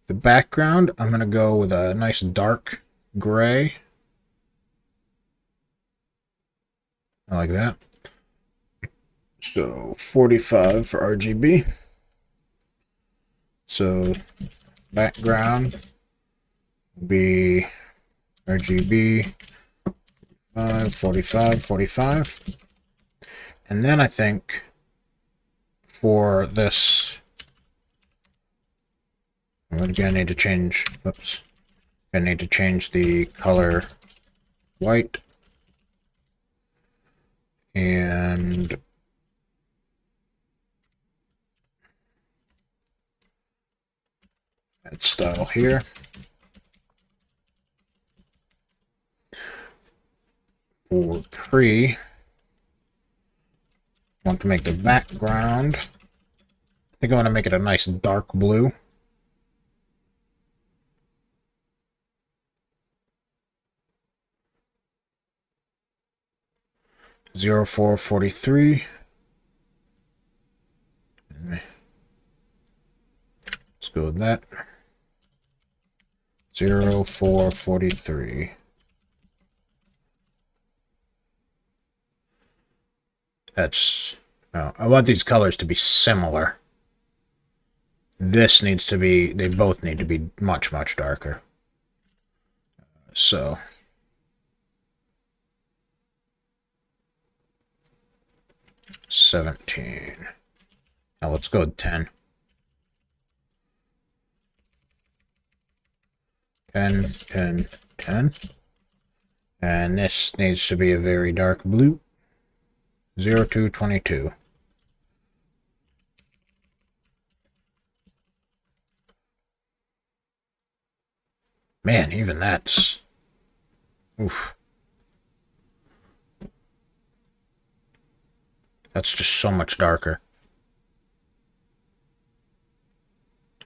the background, I'm going to go with a nice dark gray. I like that. So 45 for RGB. So background will be RGB 45, 45. And then I think for this, again, I need to change, oops, I need to change the color white and add style here. For pre, I want to make the background, I think I want to make it a nice dark blue. Zero 0443. Let's go with that. 0443. That's... Oh, I want these colors to be similar. This needs to be... They both need to be much, much darker. So... 17. Now let's go with 10. 10, 10, 10. And this needs to be a very dark blue. 0222. Man, even that's... Oof. That's just so much darker.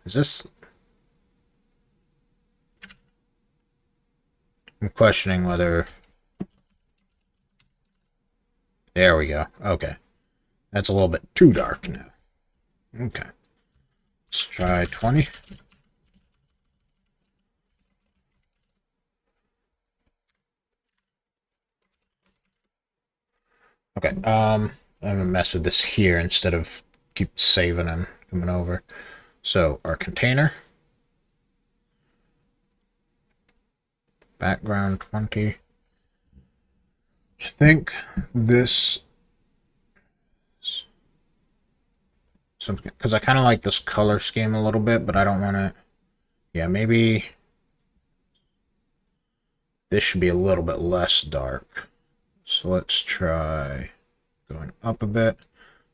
Is this... I'm questioning whether... There we go. Okay. That's a little bit too dark now. Okay. Let's try 20. Okay, I'm gonna mess with this here instead of keep saving and coming over. So, our container. Background 20. I think this... Something, because I kind of like this color scheme a little bit, but I don't want to... Yeah, maybe... This should be a little bit less dark. So let's try going up a bit.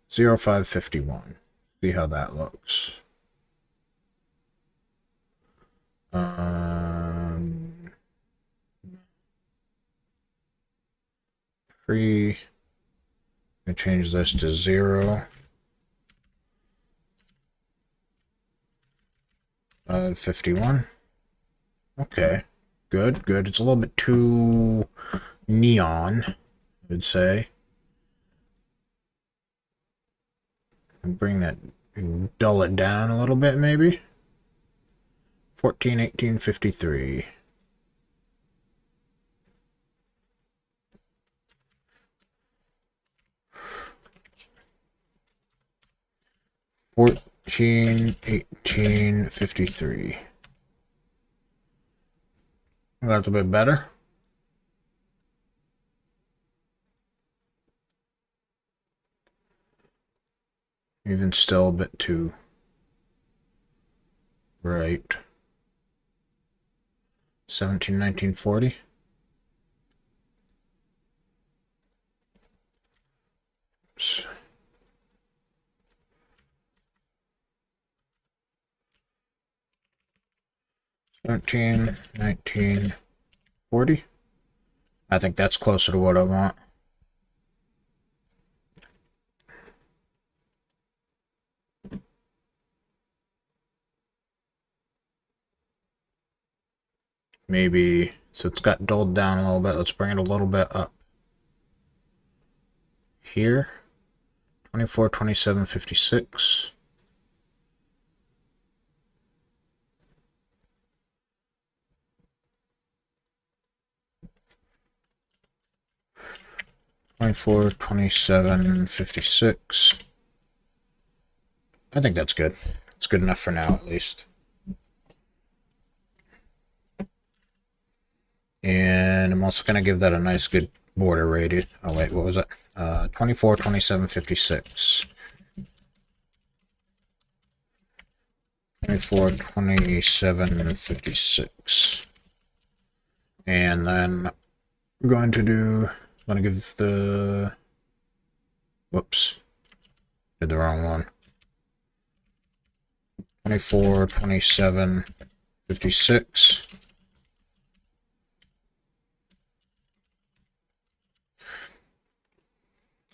0551. See how that looks. Free. I change this to 0. 51. Okay. Good, good. It's a little bit too neon, I would say. Bring that, dull it down a little bit, maybe. 14, 18, 53. $14, $18, 53. That's a bit better. Even still a bit too right. 1940. Oops. 1940. I think that's closer to what I want. Maybe, so it's got dulled down a little bit. Let's bring it a little bit up. Here. 24, 27, 56. 24, 27, 56. I think that's good. It's good enough for now, at least. And I'm also going to give that a nice good border radius. Oh, wait, what was it? 24, 27, 56. 24, 27, 56. And then we're going to do, I'm going to give the, whoops, did the wrong one. 24, 27, 56.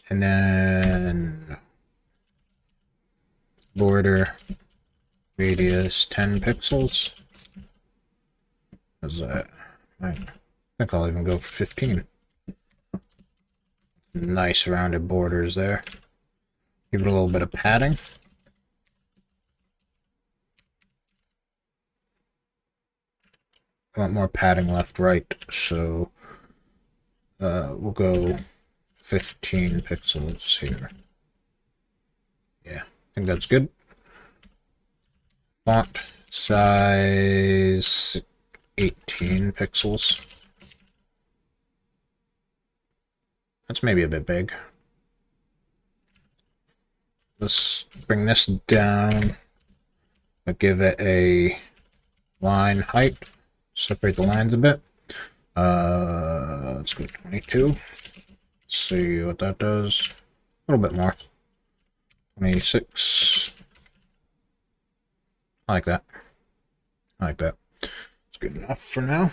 And then border radius 10 pixels. What's that? I think I'll even go for 15. Nice rounded borders there. Give it a little bit of padding. I want more padding left, right, so we'll go 15 pixels here. Yeah, I think that's good. Font size 18 pixels. That's maybe a bit big. Let's bring this down. I'll give it a line height. Separate the lines a bit. Let's go 22. Let's see what that does. A little bit more. 26. I like that. I like that. It's good enough for now.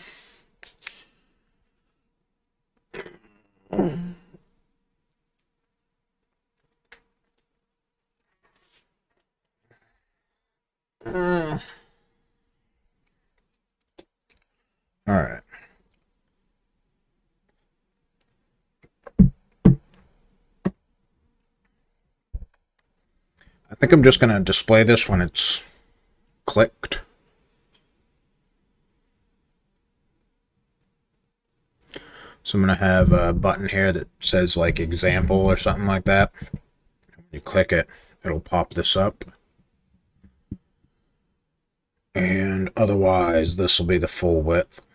All right. I think I'm just going to display this when it's clicked. So I'm going to have a button here that says like example or something like that. When you click it, it'll pop this up. And otherwise, this will be the full width.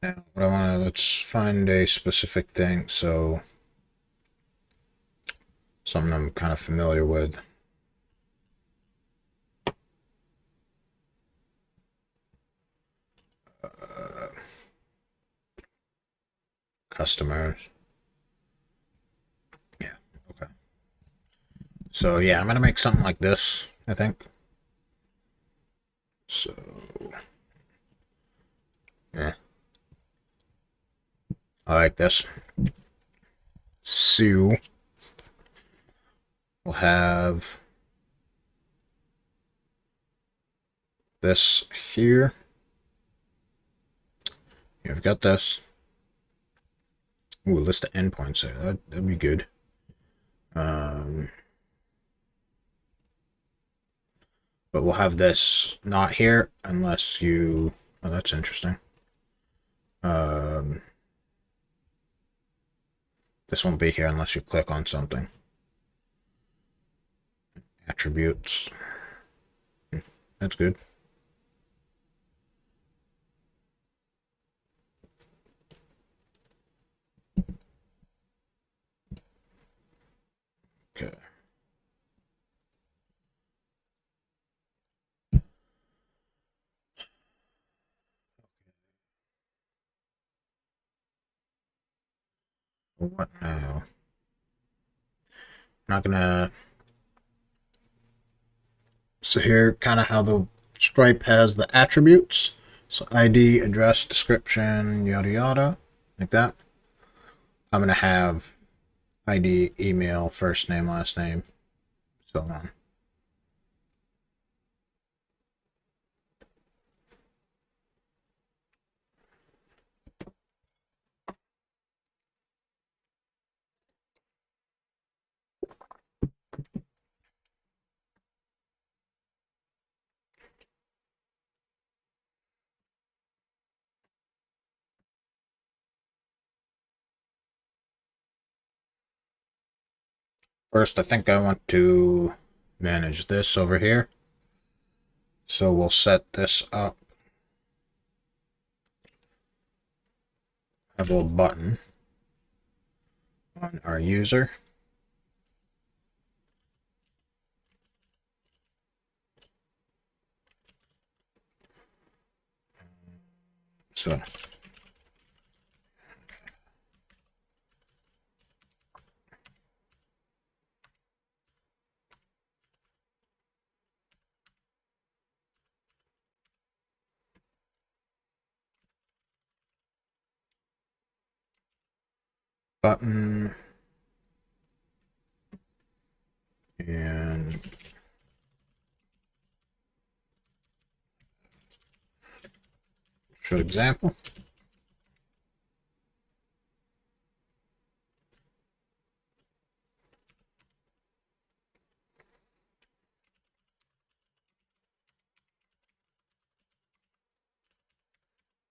Now, what I want to, let's find a specific thing. So, something I'm kind of familiar with. Customers. Yeah, okay. So, yeah, I'm going to make something like this, I think. So, yeah. I like this. So, we'll have this here. You've got this. Ooh, a list of endpoints there. That'd be good. But we'll have this not here unless you... Oh, that's interesting. This won't be here unless you click on something. Attributes. That's good. What now? I'm not gonna. So here, kind of how the Stripe has the attributes. So ID, address, description, yada yada, like that. I'm gonna have ID, email, first name, last name, so on. First, I think I want to manage this over here. So we'll set this up. Have a little button on our user. So button and show example.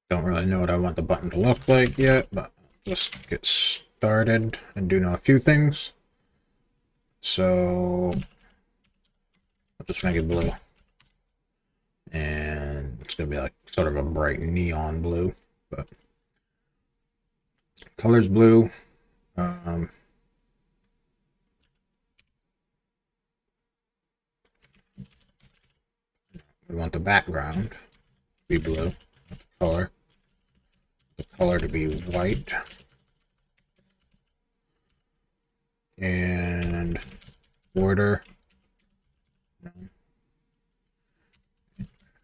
Don't really know what I want the button to look like yet, but just get started and do know a few things. So I'll just make it blue. And it's going to be like sort of a bright neon blue, but color's blue. We want the background to be blue, the color to be white, and border,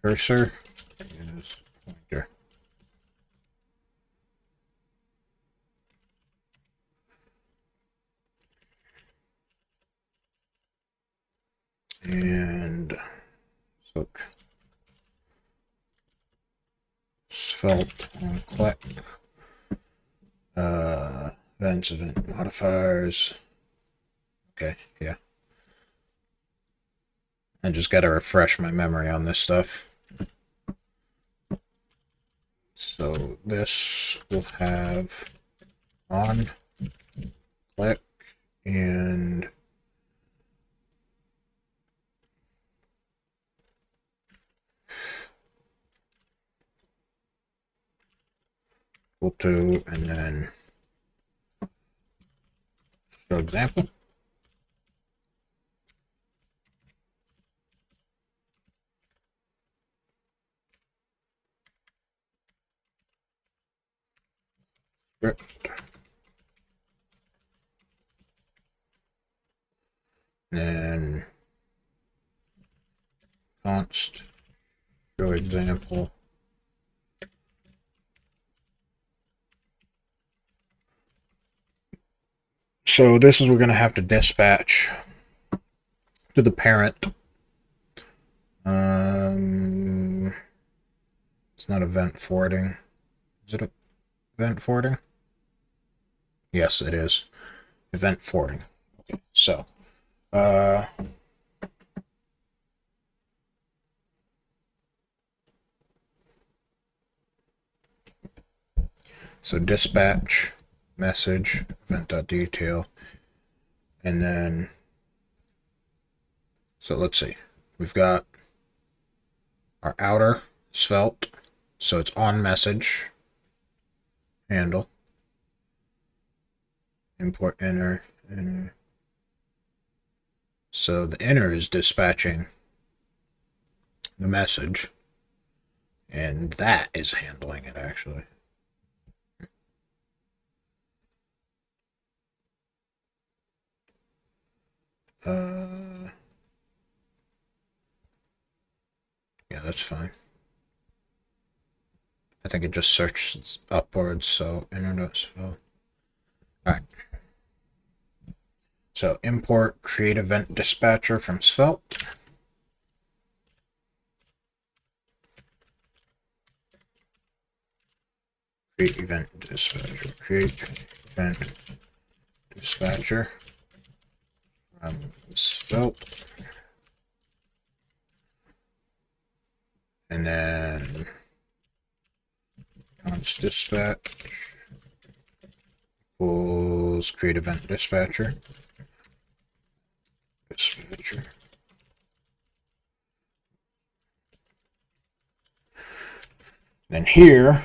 cursor is pointer. And look, Svelte on click, events, event modifiers. Okay, yeah. I just got to refresh my memory on this stuff. So this will have on click and equal to, and then show example. Script. Then const show example. So this is we're going to have to dispatch to the parent. It's not event forwarding. Is it event forwarding? Yes, it is. Event forwarding. Okay, so so dispatch message event.detail, and then so let's see, we've got our outer Svelte, so it's on message handle, import inner. So the inner is dispatching the message, and that is handling it actually. Yeah, that's fine. I think it just searches upwards, so internet Svelte. Alright. So import create event dispatcher from Svelte. Create event dispatcher. Create event dispatcher from Svelte. And then const dispatch equals create event dispatcher. Dispatcher. Then here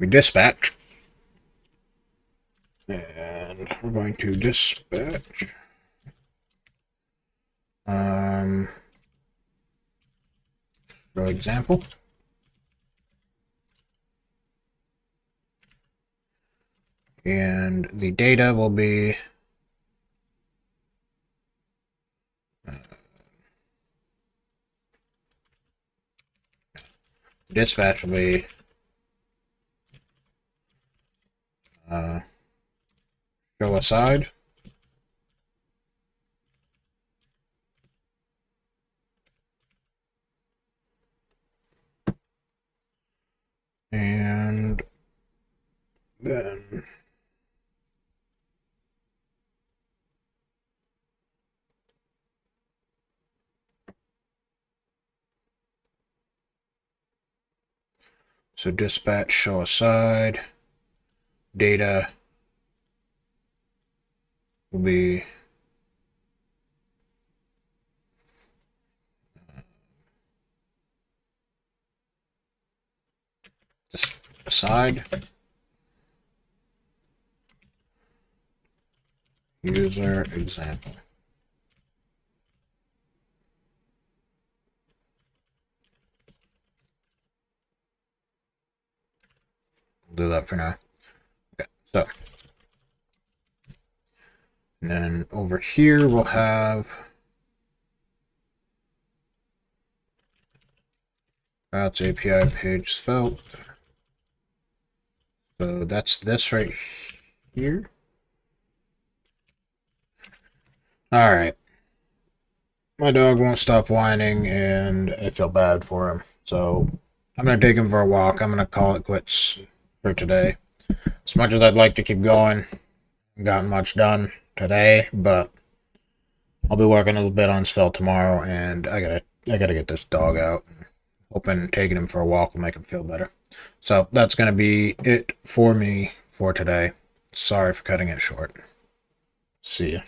we dispatch. And we're going to dispatch. For example. And the data will be dispatch will be show aside. And then so dispatch show aside data will be just aside user example. Do that for now. Okay, so and then over here we'll have Routes API page Svelte. So that's this right here. Alright. My dog won't stop whining and I feel bad for him. So I'm going to take him for a walk. I'm going to call it quits for today. As much as I'd like to keep going, I haven't gotten much done today, but I'll be working a little bit on Svelte tomorrow, and I gotta get this dog out. Hoping taking him for a walk will make him feel better. So that's gonna be it for me for today. Sorry for cutting it short. See ya.